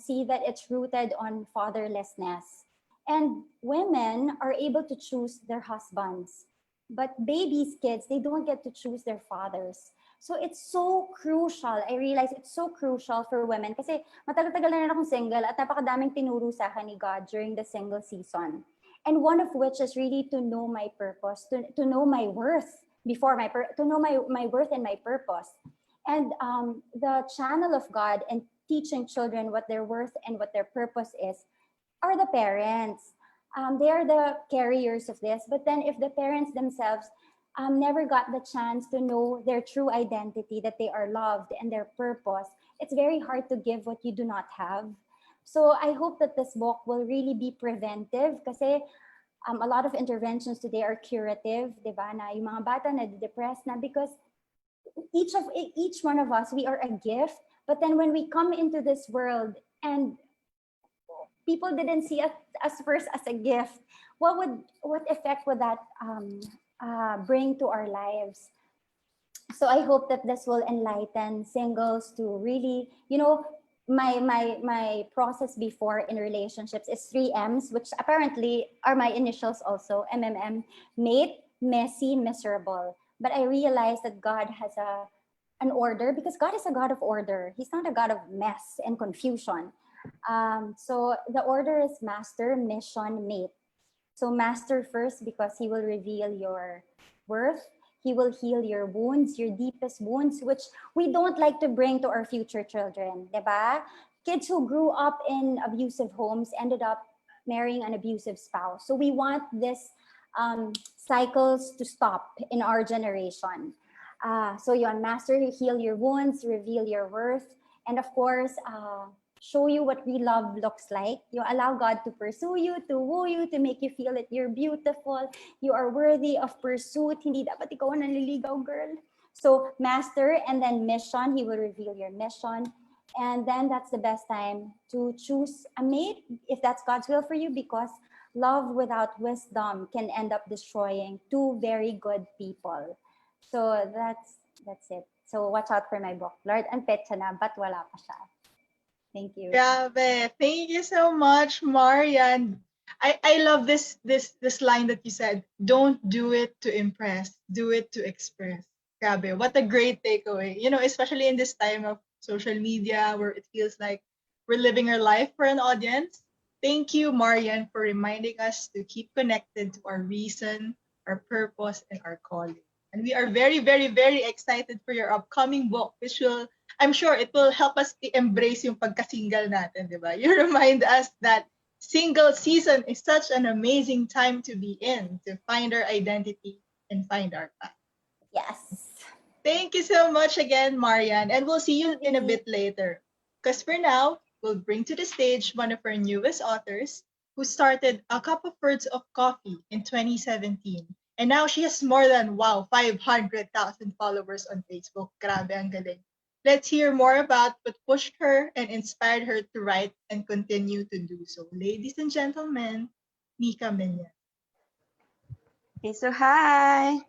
see that it's rooted on fatherlessness. And women are able to choose their husbands, but babies, kids, they don't get to choose their fathers. So it's so crucial. I realize it's so crucial for women kasi matagal-tagal na rin akong single at napakadaming tinuro sa akin ni God during the single season. And one of which is really to know my purpose, to know my worth to know my worth and my purpose. And the channel of God and teaching children what their worth and what their purpose is are the parents. They are the carriers of this. But then if the parents themselves never got the chance to know their true identity, that they are loved and their purpose, it's very hard to give what you do not have. So I hope that this book will really be preventive kasi a lot of interventions today are curative, di ba? Na yung mga bata na depressed na because each one of us, we are a gift. But then when we come into this world and people didn't see us first as a gift, what effect would that bring to our lives? So I hope that this will enlighten singles to really, my process before in relationships is 3 M's, which apparently are my initials also, MMM, mate, messy, miserable. But I realized that God has an order because God is a God of order. He's not a God of mess and confusion. So the order is master, mission, mate. So master first because he will reveal your worth. He will heal your wounds, your deepest wounds, which we don't like to bring to our future children, diba? Kids who grew up in abusive homes ended up marrying an abusive spouse. So we want this cycles to stop in our generation. So yon, master, heal your wounds, reveal your worth, and of course, show you what real love looks like. You allow God to pursue you, to woo you, to make you feel that you're beautiful, you are worthy of pursuit. Hindi dapat ikaw ang nanliligaw, girl. So master and then mission, he will reveal your mission. And then that's the best time to choose a mate if that's God's will for you, because love without wisdom can end up destroying 2 very good people. So that's it. So watch out for my book. Lord, ang petsa na, but wala pa siya. Thank you. Grabe. Thank you so much, Marian. I love this line that you said. Don't do it to impress. Do it to express. Grabe. What a great takeaway. Especially in this time of social media where it feels like we're living our life for an audience. Thank you, Marian, for reminding us to keep connected to our reason, our purpose, and our calling. And we are very, very, very excited for your upcoming book, which I'm sure it will help us embrace yung pagka-single natin, di ba? You remind us that single season is such an amazing time to be in, to find our identity and find our path. Yes. Thank you so much again, Marian. And we'll see you in a bit later. Because for now, we'll bring to the stage one of our newest authors who started A Cup of Words of Coffee in 2017. And now she has more than, 500,000 followers on Facebook. Grabe, ang galing. Let's hear more about what pushed her and inspired her to write and continue to do so. Ladies and gentlemen, Mika Menya. Okay, so hi.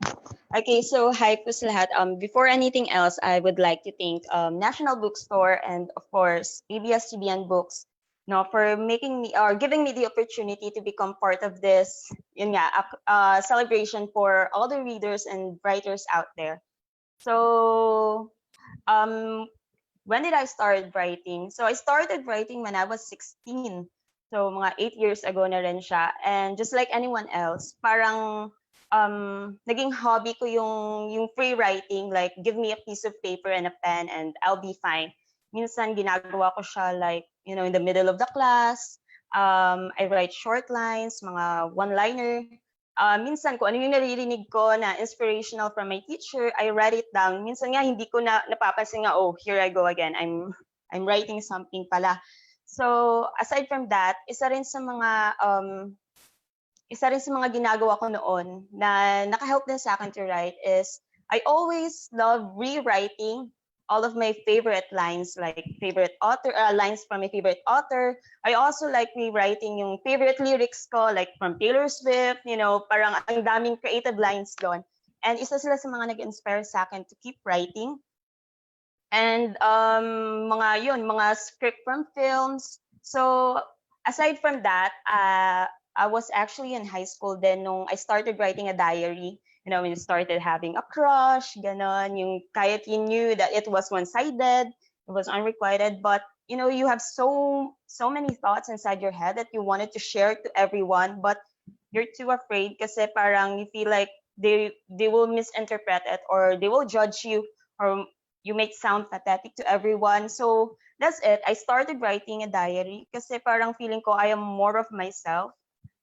Okay, so hi po sa lahat. Before anything else, I would like to thank National Bookstore and of course ABS-CBN Books, for making me or giving me the opportunity to become part of this celebration for all the readers and writers out there. So when did I start writing? So I started writing when I was 16. So mga 8 years ago na rin siya. And just like anyone else, parang naging hobby ko yung free writing, like give me a piece of paper and a pen and I'll be fine. Minsan ginagawa ko siya like, in the middle of the class. I write short lines, mga one-liner. Minsan kung ano yung naririnig ko na inspirational from my teacher, I write it down. Minsan nga hindi ko na napapansin nga, oh, here I go again. I'm writing something pala. So aside from that, isa rin sa mga ginagawa ko noon na naka-help din sa akin to write is I always love rewriting all of my favorite lines, like favorite author, lines from my favorite author. I also like rewriting yung favorite lyrics ko, like from Taylor Swift, parang ang daming creative lines doon. And isa sila sa mga nag-inspire sa akin to keep writing. And mga script from films. So aside from that, I was actually in high school then nung I started writing a diary. When you started having a crush, ganon, yung kahit you knew that it was one-sided, it was unrequited, but you have so many thoughts inside your head that you wanted to share to everyone, but you're too afraid kasi parang you feel like they will misinterpret it or they will judge you or you make sound pathetic to everyone. So that's it. I started writing a diary kasi parang feeling ko I am more of myself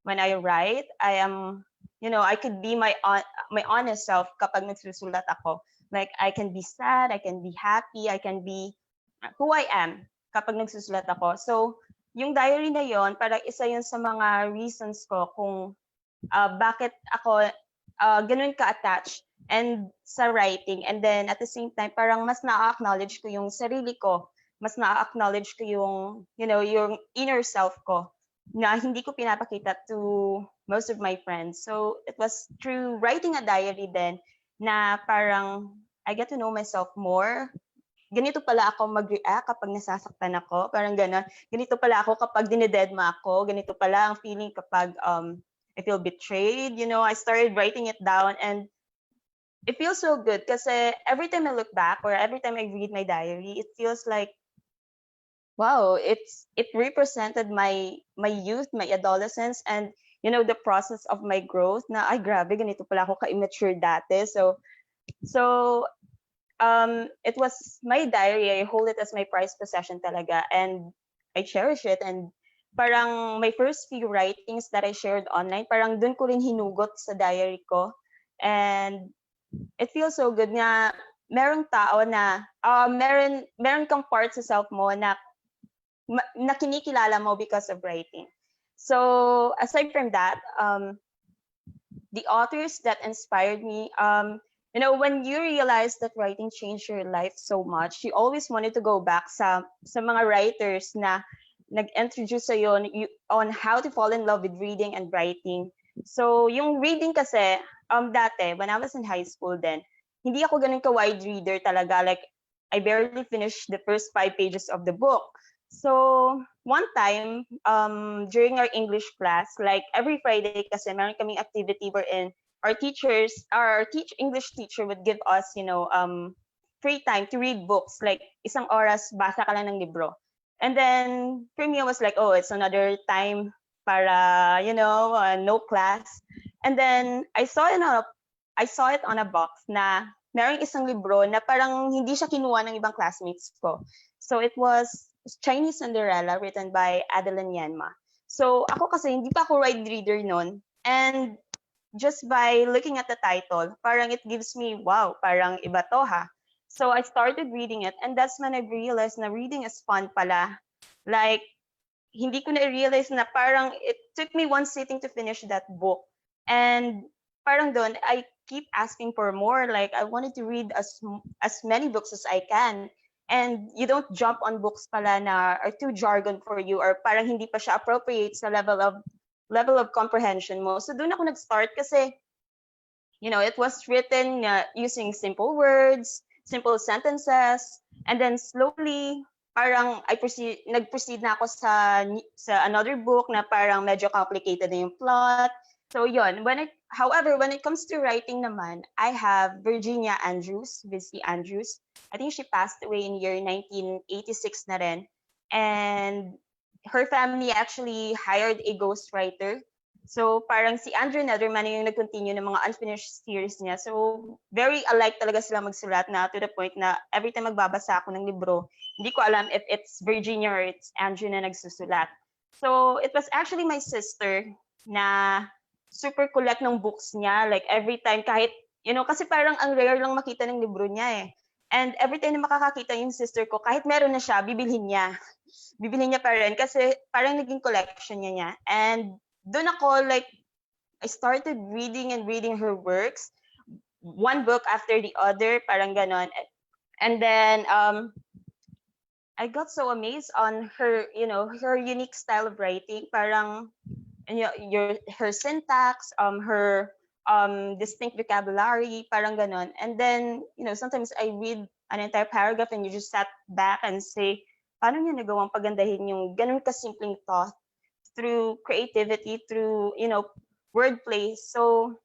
when I write. I could be my honest self kapag nagsusulat ako. Like, I can be sad, I can be happy, I can be who I am kapag nagsusulat ako. So, yung diary na yon, parang isa yun sa mga reasons ko kung bakit ako ganun ka-attached and sa writing. And then, at the same time, parang mas na-acknowledge ko yung sarili ko. Mas na-acknowledge ko yung inner self ko na hindi ko pinapakita to most of my friends. So it was through writing a diary then na parang I get to know myself more. Ganito pala ako mag-react kapag nasasaktan ako. Parang gano'n. Ganito pala ako kapag dinededma ako. Ganito pala ang feeling kapag I feel betrayed. I started writing it down and it feels so good kasi every time I look back or every time I read my diary, it feels like wow, it represented my youth, my adolescence, and the process of my growth. Na ay grabe, ganito pala ako ka-immature dati. So it was my diary. I hold it as my prized possession talaga, and I cherish it. And parang my first few writings that I shared online, parang dun ko rin hinugot sa diary ko, and it feels so good na merong tao na meron kang part sa self mo na kinikilala mo because of writing. So aside from that, the authors that inspired me, when you realize that writing changed your life so much, you always wanted to go back sa mga writers na nag-introduce sa'yo on how to fall in love with reading and writing. So yung reading kasi, dati, when I was in high school then, hindi ako ganun ka-wide reader talaga. Like, I barely finished the first 5 pages of the book. So, one time, during our English class, like every Friday kasi meron kaming activity wherein our English teacher would give us, free time to read books. Like, isang oras, basa ka lang ng libro. And then, for me, I was like, oh, it's another time para, no class. And then, I saw it on a box na merong isang libro na parang hindi siya kinuha ng ibang classmates ko. So, it was Chinese Cinderella written by Adeline Yanma. So ako kasi hindi pa ako wide reader noon, and just by looking at the title, parang it gives me, wow, parang iba to ha. So I started reading it, and that's when I realized na reading is fun pala. Like, hindi ko na-realize na parang it took me one sitting to finish that book. And parang doon, I keep asking for more. Like, I wanted to read as many books as I can. And you don't jump on books pala na are too jargon for you or parang hindi pa siya appropriate sa level of comprehension mo. So doon ako nag-start kasi, it was written using simple words, simple sentences, and then slowly, parang nag-proceed na ako sa another book na parang medyo complicated na yung plot. So yon, however, when it comes to writing naman, I have Virginia Andrews, Vicky Andrews. I think she passed away in year 1986 na rin. And her family actually hired a ghostwriter. So parang si Andrew Netherman yung nag-continue ng mga unfinished series niya. So very alike talaga sila magsulat na to the point na every time magbabasa ako ng libro, hindi ko alam if it's Virginia or it's Andrew na nagsusulat. So it was actually my sister na super collect ng books niya. Like every time kahit, kasi parang ang rare lang makita ng libro niya eh. And every time na makakakita yung sister ko, kahit meron na siya, bibilhin niya. Bibilhin niya pa rin kasi parang naging collection niya. And doon ako like, I started reading and reading her works. One book after the other, parang ganon. And then, I got so amazed on her, her unique style of writing. Parang, her syntax, her distinct vocabulary, parang ganon. And then, sometimes I read an entire paragraph and you just sat back and say, paano niya nagawang pagandahin yung ganun kasimpleng thought through creativity, through, wordplay. So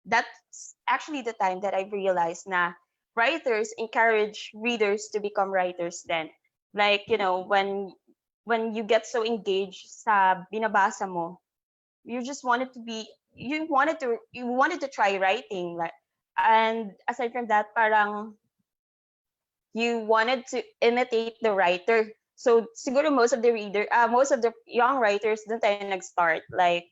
that's actually the time that I realized na writers encourage readers to become writers then. Like, when you get so engaged sa binabasa mo, you wanted to try writing, like, and aside from that, parang you wanted to imitate the writer. So siguro most of the young writers dun tayo nag-start. Like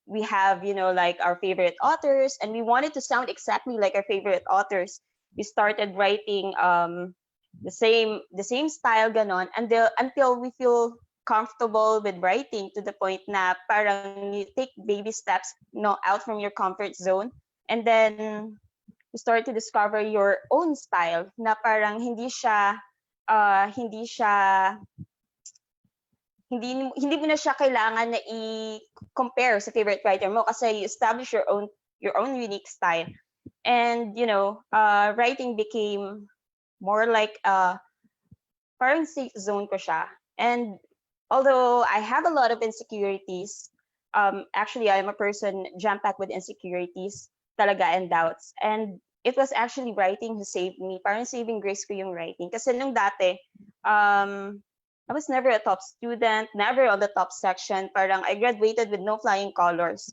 we have, like our favorite authors, and we wanted to sound exactly like our favorite authors. We started writing the same style ganon until we feel comfortable with writing to the point na parang you take baby steps out from your comfort zone, and then you start to discover your own style na parang hindi mo na siya kailangan na i-compare sa favorite writer mo kasi you establish your own unique style. And writing became more like parang safe zone ko siya. And although I have a lot of insecurities, actually I'm a person jam-packed with insecurities talaga and doubts. And it was actually writing who saved me. Parang saving grace ko yung writing. Kasi nung dati, I was never a top student, never on the top section. Parang I graduated with no flying colors.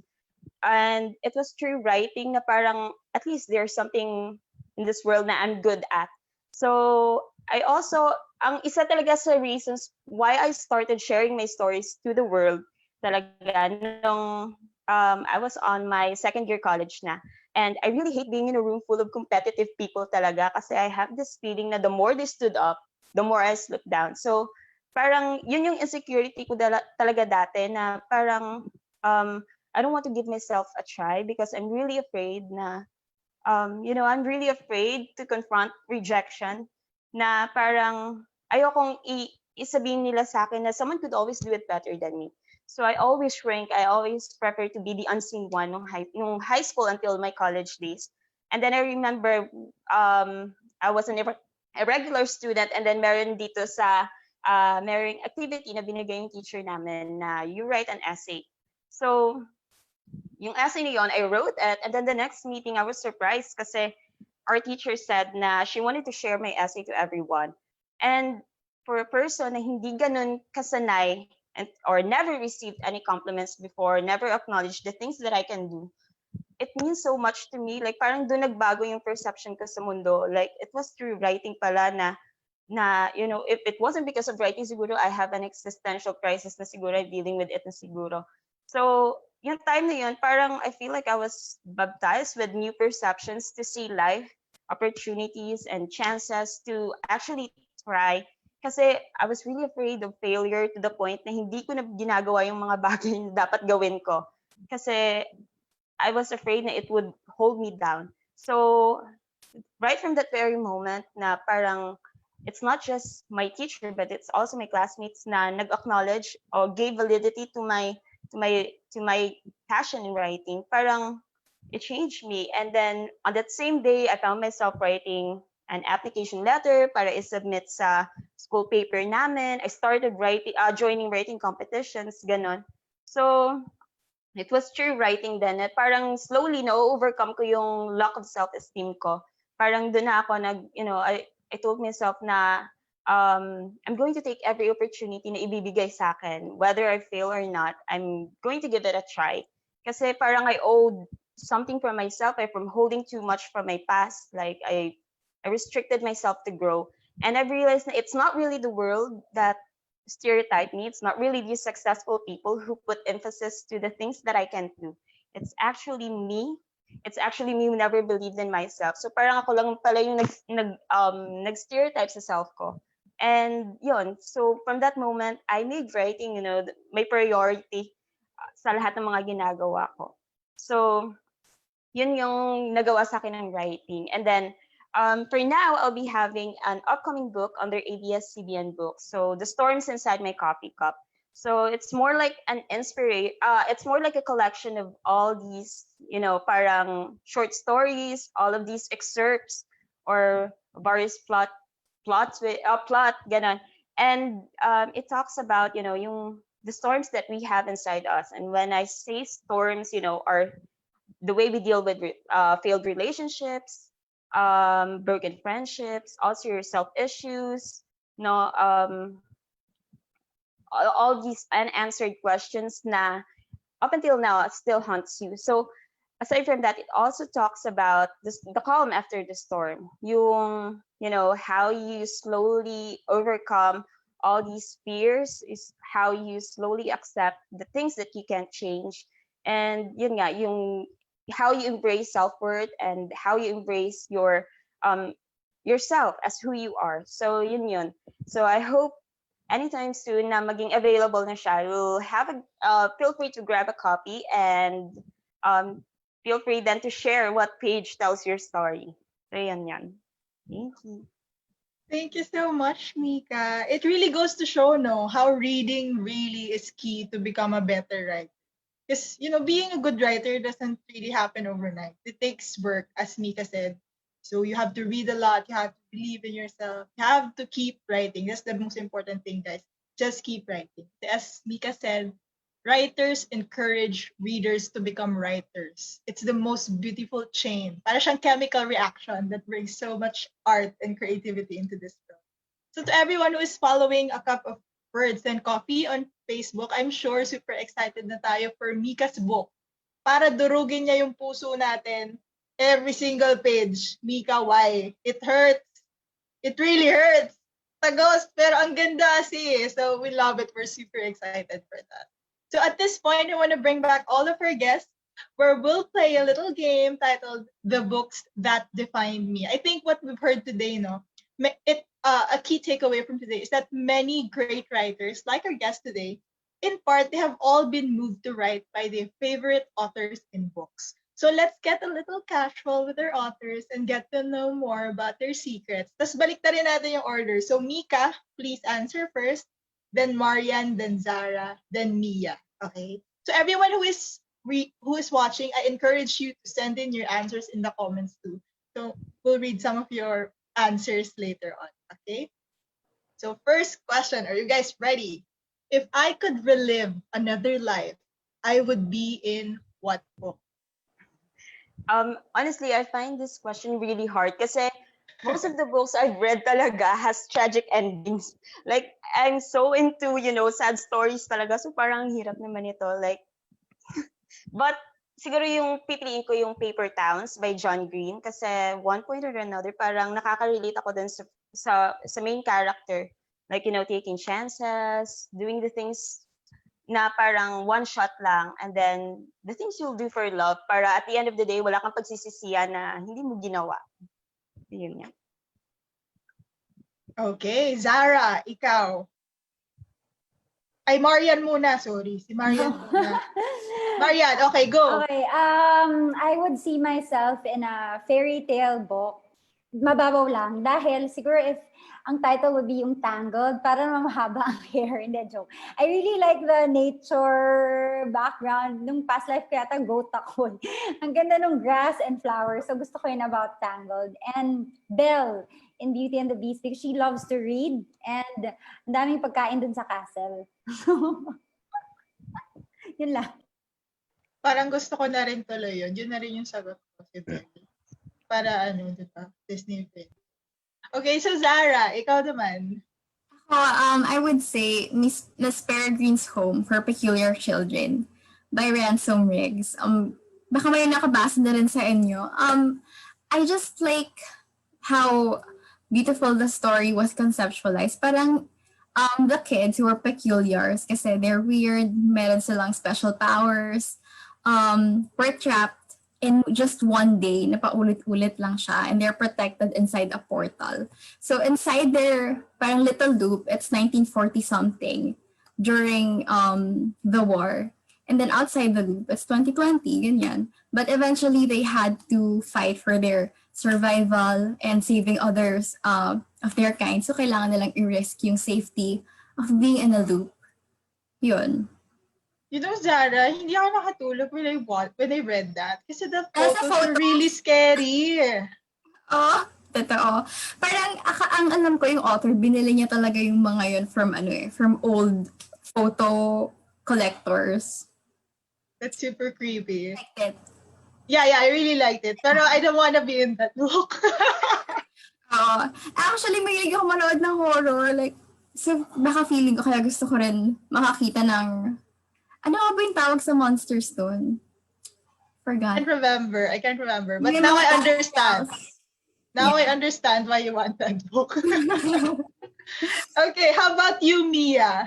And it was through writing na parang at least there's something in this world na I'm good at. So I also, ang isa talaga sa reasons why I started sharing my stories to the world talaga nung I was on my second year college na. And I really hate being in a room full of competitive people talaga kasi I have this feeling na the more they stood up, the more I slipped down. So parang yun yung insecurity ko talaga dati na parang I don't want to give myself a try because I'm really afraid na I'm really afraid to confront rejection na parang ayokong isabihin nila sa akin na someone could always do it better than me. So I always prefer to be the unseen one nung high school until my college days. And then I remember I was a regular student, and then meron dito sa meron activity na binigay yung teacher namin na you write an essay. So yung essay na yun, I wrote it, and then the next meeting I was surprised kasi our teacher said na she wanted to share my essay to everyone. And for a person na hindi ganun kasanay or never received any compliments before, never acknowledged the things that I can do, it means so much to me. Like parang doon nagbago yung perception ko sa mundo. Like it was through writing pala na if it wasn't because of writing, siguro I have an existential crisis na siguro I'm dealing with it na siguro. So yung time na yun, parang I feel like I was baptized with new perceptions to see life, opportunities, and chances to actually try. Kasi I was really afraid of failure to the point na hindi ko na ginagawa yung mga bagay na dapat gawin ko. Kasi I was afraid na it would hold me down. So right from that very moment na parang it's not just my teacher, but it's also my classmates na nag-acknowledge or gave validity to my passion in writing. Parang it changed me. And then on that same day, I found myself writing an application letter para i-submit sa school paper namin. I started joining writing competitions, ganon. So it was through writing then at parang slowly na-overcome ko yung lack of self-esteem ko. Parang doon na ako I told myself na I'm going to take every opportunity na ibibigay sa akin. Whether I fail or not, I'm going to give it a try. Kasi parang I owed something from myself, from holding too much from my past. Like I restricted myself to grow. And I've realized that it's not really the world that stereotype me. It's not really these successful people who put emphasis to the things that I can't do. It's actually me. It's actually me who never believed in myself. So parang ako lang pala yung nag-stereotype sa self ko. And yun, so from that moment, I made writing, my priority sa lahat ng mga ginagawa ko. So yun yung nagawa sa akin ng writing. And then for now, I'll be having an upcoming book under ABS-CBN Books. So The Storms Inside My Coffee Cup. So it's more like an inspiration. It's more like a collection of all these, parang short stories, all of these excerpts or various plot, ganon. And it talks about, the storms that we have inside us. And when I say storms, are the way we deal with failed relationships, broken friendships, also your self issues, all these unanswered questions na up until now still haunts you. So aside from that, it also talks about the calm after the storm. Yung, how you slowly overcome all these fears, is how you slowly accept the things that you can't change. And yun nga, how you embrace self-worth and how you embrace yourself as who you are. So yun. So I hope anytime soon na maging available na siya. You'll have feel free to grab a copy and feel free then to share what page tells your story. So yan. Thank you. Thank you so much, Mika. It really goes to show, how reading really is key to become a better writer. Because, being a good writer doesn't really happen overnight. It takes work, as Mika said. So you have to read a lot. You have to believe in yourself. You have to keep writing. That's the most important thing, guys. Just keep writing. As Mika said, writers encourage readers to become writers. It's the most beautiful chain. Para siyang chemical reaction that brings so much art and creativity into this world. So to everyone who is following A Cup of Words and Coffee on Facebook, I'm sure super excited na tayo for Mika's book. Para durugin niya yung puso natin. Every single page. Mika, why? It hurts. It really hurts. Tagos, pero ang ganda kasi. So we love it. We're super excited for that. So at this point, I want to bring back all of our guests where we'll play a little game titled The Books That Defined Me. I think what we've heard today, a key takeaway from today is that many great writers, like our guest today, in part, they have all been moved to write by their favorite authors in books. So let's get a little casual with our authors and get to know more about their secrets. Tapos balik na rin natin yung order. So Mika, please answer first. Then Marian, then Zara, then Mia. Okay. So everyone who is watching, I encourage you to send in your answers in the comments too. So we'll read some of your answers later on. Okay. So first question, are you guys ready? If I could relive another life, I would be in what book? Honestly, I find this question really hard kasi most of the books I've read talaga has tragic endings. Like, I'm so into, sad stories talaga. So parang hirap naman ito. Like, but siguro yung pipiliin ko yung Paper Towns by John Green kasi one point or another, parang nakaka-relate ako dun sa main character. Like, taking chances, doing the things na parang one shot lang, and then the things you'll do for love para at the end of the day, wala kang pagsisisihan na hindi mo ginawa. Yun yan. Okay, Zara, ikaw. Ay, Marian muna, sorry. Si Marian muna. Marian, okay, go. Okay, I would see myself in a fairy tale book. Mababaw lang. Dahil siguro if ang title would be yung Tangled, para mahaba ang hair. Hindi, joke. I really like the nature background. Nung past life ko yata, goat ako. Ang ganda nung grass and flowers. So gusto ko yun about Tangled. And Belle in Beauty and the Beast because she loves to read. And ang daming pagkain dun sa castle. Yun lang. parang gusto ko na rin tuloy yun. Yun na rin yung sagot ko. Si Belly. Para di ba? Disney film. Okay, so Zara, ikaw naman. I would say Miss Peregrine's Home for Peculiar Children by Ransom Riggs. Baka may nakabasa na rin sa inyo. I just like how beautiful the story was conceptualized. Parang the kids who were peculiars kasi they're weird, meron silang special powers, were trapped in just one day, na paulit-ulit lang siya, and they're protected inside a portal. So inside their parang little loop, it's 1940-something during the war. And then outside the loop, it's 2020, ganyan. But eventually, they had to fight for their survival and saving others of their kind. So kailangan nilang i-risk yung safety of being in a loop. Yun. You know, Zara, hindi ako nakatulog when I read that. Kasi the photos were really scary. Oh, totoo. Parang ang alam ko yung author, binili niya talaga yung mga yun from old photo collectors. That's super creepy. Liked it. Yeah, I really liked it. Pero I don't wanna be in that book. Actually, mahilig ako manood ng horror. Like, so baka feeling ko kaya gusto ko rin makakita ng ano nga ba yung tawag sa monsters doon? Forgot. I can't remember. But now I understand. Now I understand why you want that book. Okay, how about you, Mia?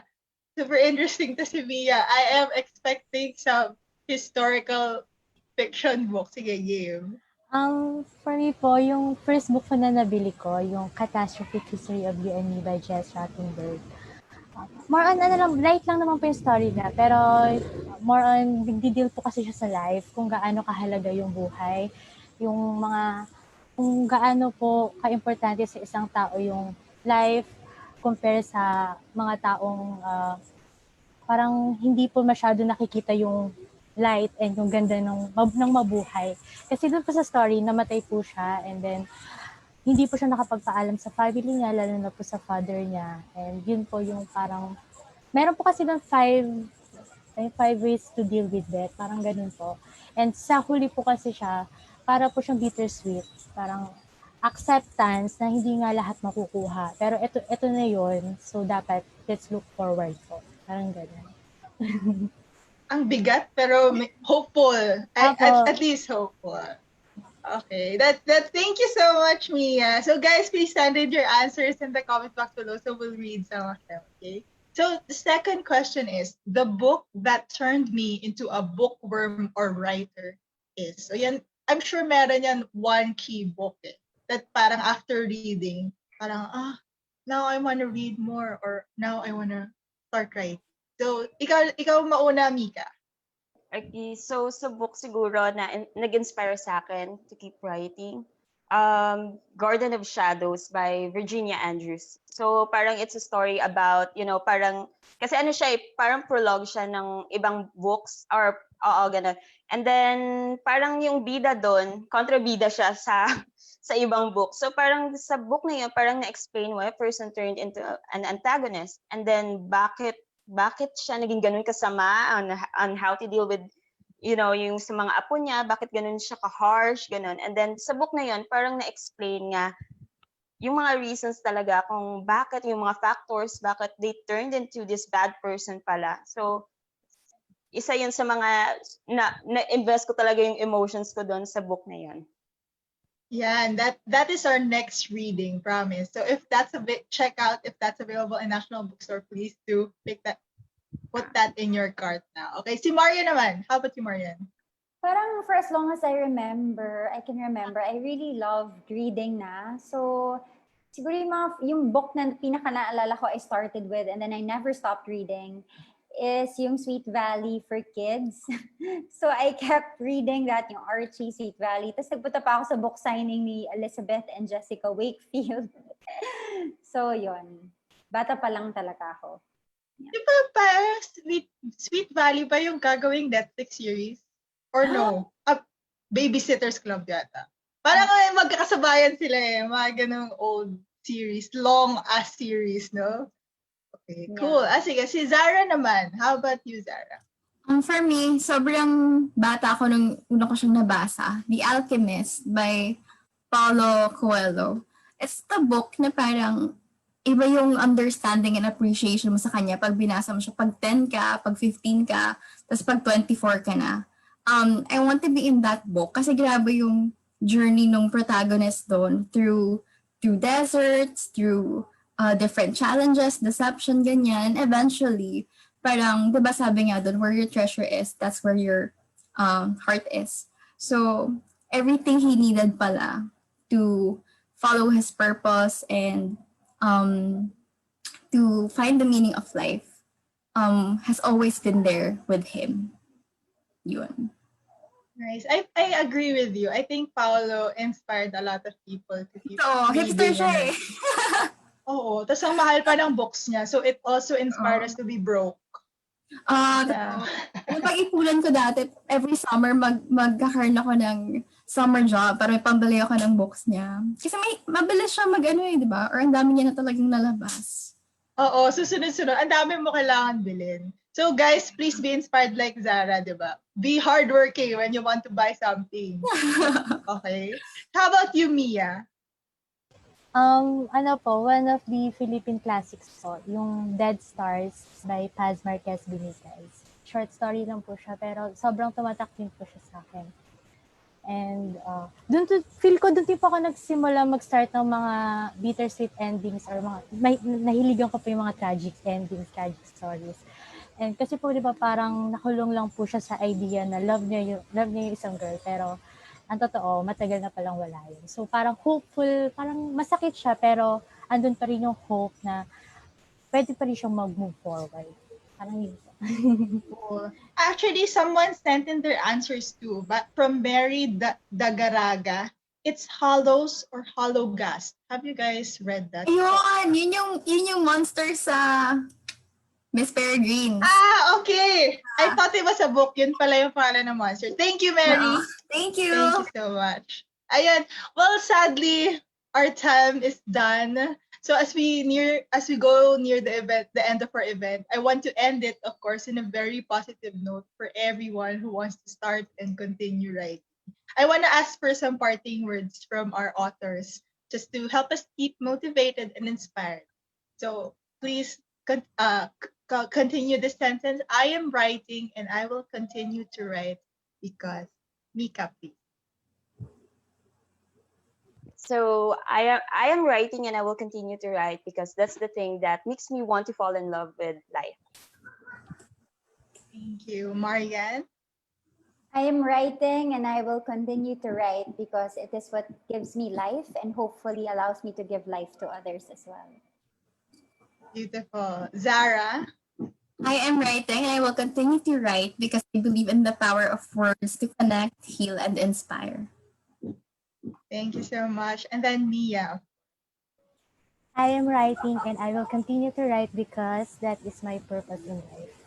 Super interesting to si Mia. I am expecting some historical fiction book. Sige, game. For me po, yung first book po na nabili ko, yung Catastrophic History of You and Me by Jess Rottenberg. More on, light lang naman po yung story na, pero more on, nagdi-deal po kasi siya sa life, kung gaano kahalaga yung buhay, kung gaano po ka-importante sa isang tao yung life, compare sa mga taong parang hindi po masyado nakikita yung light and yung ganda ng mabuhay. Kasi doon po sa story, namatay po siya, and then hindi po siya nakapagpaalam sa family niya, lalo na po sa father niya. And yun po yung parang, meron po kasi doon 5 ways to deal with death. Parang ganun po. And sa huli po kasi siya, para po siyang bittersweet. Parang acceptance na hindi nga lahat makukuha. Pero ito na yun. So dapat, let's look forward po. Parang ganun. Ang bigat, pero hopeful. At least hopeful. Okay, thank you so much, Mia. So guys, please send in your answers in the comment box below so we'll read some of them, okay? So the second question is, the book that turned me into a bookworm or writer is. So yan, I'm sure meron yan one key book that parang after reading, parang now I want to read more or now I want to start writing. So ikaw mauna, Mika. Okay, so sa book siguro na nag-inspire sa akin to keep writing, Garden of Shadows by Virginia Andrews. So parang it's a story about, parang, kasi siya parang prologue siya ng ibang books or ganun. And then parang yung bida doon, kontrabida siya sa ibang book. So parang sa book na yun, parang na-explain why a person turned into an antagonist. And then bakit siya naging ganun kasama on how to deal with, yung sa mga apo niya, bakit ganun siya ka-harsh, ganun. And then sa book na yun, parang na-explain nga yung mga reasons talaga kung bakit, yung mga factors, bakit they turned into this bad person pala. So, isa yun sa mga na-invest ko talaga yung emotions ko doon sa book na yun. Yeah, and that is our next reading, promise. So if that's check out if that's available in National Bookstore, please do put that in your cart now. Okay, si Marian naman. How about you, Marian? Parang for as long as I can remember, I really loved reading na. So siguro yung book na pinaka naalala ko I started with and then I never stopped reading is yung Sweet Valley for Kids. So I kept reading that, yung Archie, Sweet Valley. Tapos nagpunta pa ako sa book signing ni Elizabeth and Jessica Wakefield. So yun. Bata pa lang talaga ako. Yeah. Di ba parang Sweet Valley ba yung gagawing Netflix series? Or no? Babysitter's Club yata. Parang magkakasabayan sila mga ganong old series, long ass series, no? Okay, cool. Sige, si Zara naman. How about you, Zara? For me, sobrang bata ako nung una ko siyang nabasa, The Alchemist by Paulo Coelho. It's the book na parang iba yung understanding and appreciation mo sa kanya pag binasa mo siya. Pag 10 ka, pag 15 ka, tapos pag 24 ka na. I want to be in that book kasi grabe yung journey ng protagonist doon through deserts, through different challenges, deception, ganyan. Eventually, parang, di ba sabi nga doon, where your treasure is, that's where your heart is. So, everything he needed pala to follow his purpose and to find the meaning of life has always been there with him. Yun. Nice. I agree with you. I think Paolo inspired a lot of people to keep Hipster reading. siya eh. Oo. Tapos ang mahal pa ng books niya. So it also inspired us to be broke. Yung pag-ipunan ko dati, every summer magkakaroon ako ng summer job para may pambili ako ng books niya. Kasi mabilis siya di ba? Or ang dami niya na talagang nalabas. Oo, susunod-sunod. Ang dami mo kailangan bilhin. So guys, please be inspired like Zara, di ba? Be hardworking when you want to buy something. Okay? How about you, Mia? One of the Philippine classics po, yung Dead Stars by Paz Marquez Benitez. Short story lang po siya, pero sobrang tumatak din po siya sa akin. And feel ko doon din po ako nagsimula mag-start ng mga bittersweet endings or nahiligan ko po yung mga tragic endings, tragic stories. And kasi po, di ba, parang nakulong lang po siya sa idea na love niya yung isang girl, pero ang totoo, matagal na palang wala yun. So parang hopeful, parang masakit siya, pero andun pa rin yung hope na pwede pa rin siyang mag-move forward. Parang yun. Cool. Actually, someone sent in their answers too, but from Mary Dagaraga, it's Hollows or Hollow Gas. Have you guys read that? Yun yung monster sa Miss Peregrine. Okay. I thought it was a book. Yun pala yung pangalan ng monster. Thank you, Mary. Thank you. Thank you so much. Ayan. Well, sadly, our time is done. So as we go near the end of our event, I want to end it, of course, in a very positive note for everyone who wants to start and continue writing. I want to ask for some parting words from our authors, just to help us keep motivated and inspired. So please continue this sentence. I am writing and I will continue to write because Mika, please. So I am writing and I will continue to write because that's the thing that makes me want to fall in love with life. Thank you. Marianne? I am writing and I will continue to write because it is what gives me life and hopefully allows me to give life to others as well. Beautiful. Zara? I am writing and I will continue to write because I believe in the power of words to connect, heal, and inspire. Thank you so much. And then Mia. I am writing and I will continue to write because that is my purpose in life.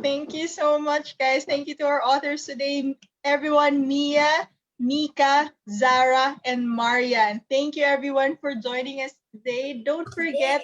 Thank you so much, guys. Thank you to our authors today. Everyone, Mia, Mika, Zara, and Marian. Thank you, everyone, for joining us today. Don't forget,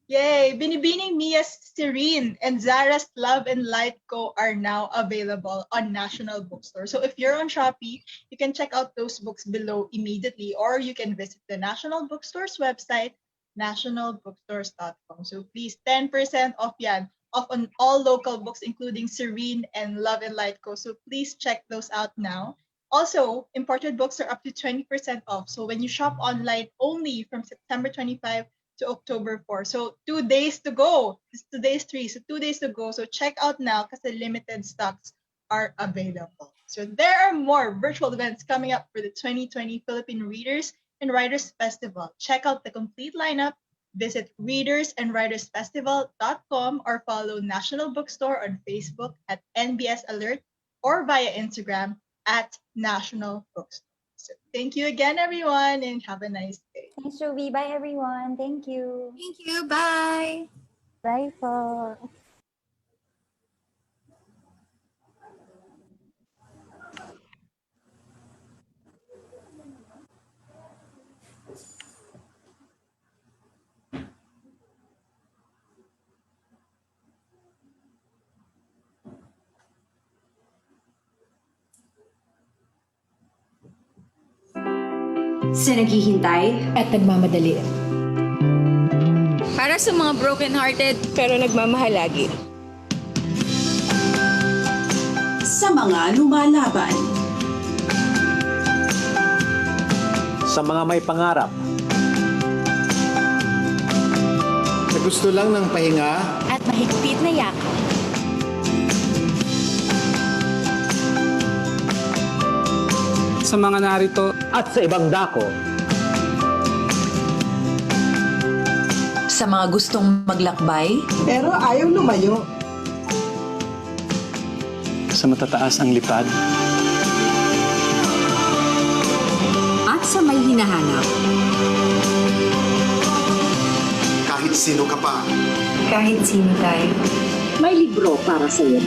yay, Binibining Mia's Serene and Zara's Love and Light Co. are now available on National Bookstore. So if you're on Shopee, you can check out those books below immediately, or you can visit the National Bookstore's website, nationalbookstores.com. So please, 10% off yan, off on all local books, including Serene and Love and Light Co. So please check those out now. Also, imported books are up to 20% off. So when you shop online only from September 25 to October 4. So 2 days to go. Today's 3, so 2 days to go. So check out now because the limited stocks are available. So there are more virtual events coming up for the 2020 Philippine Readers and Writers Festival. Check out the complete lineup. Visit readersandwritersfestival.com or follow National Bookstore on Facebook at NBS Alert or via Instagram at National Bookstore. So thank you again, everyone, and have a nice day. Thanks, Jovi. Bye, everyone. Thank you. Thank you. Bye. Bye po. Sa naghihintay At nagmamadali. Para sa mga broken-hearted pero nagmamahal lagi. sa mga lumalaban. Sa mga may pangarap. Sa gusto lang ng pahinga At mahigpit na yakap. Sa mga narito At sa ibang dako. Sa mga gustong maglakbay, pero ayaw lumayo. sa matataas ang lipad. At sa may hinahanap. kahit sino ka pa. kahit sino tayo. May libro para sa iyo.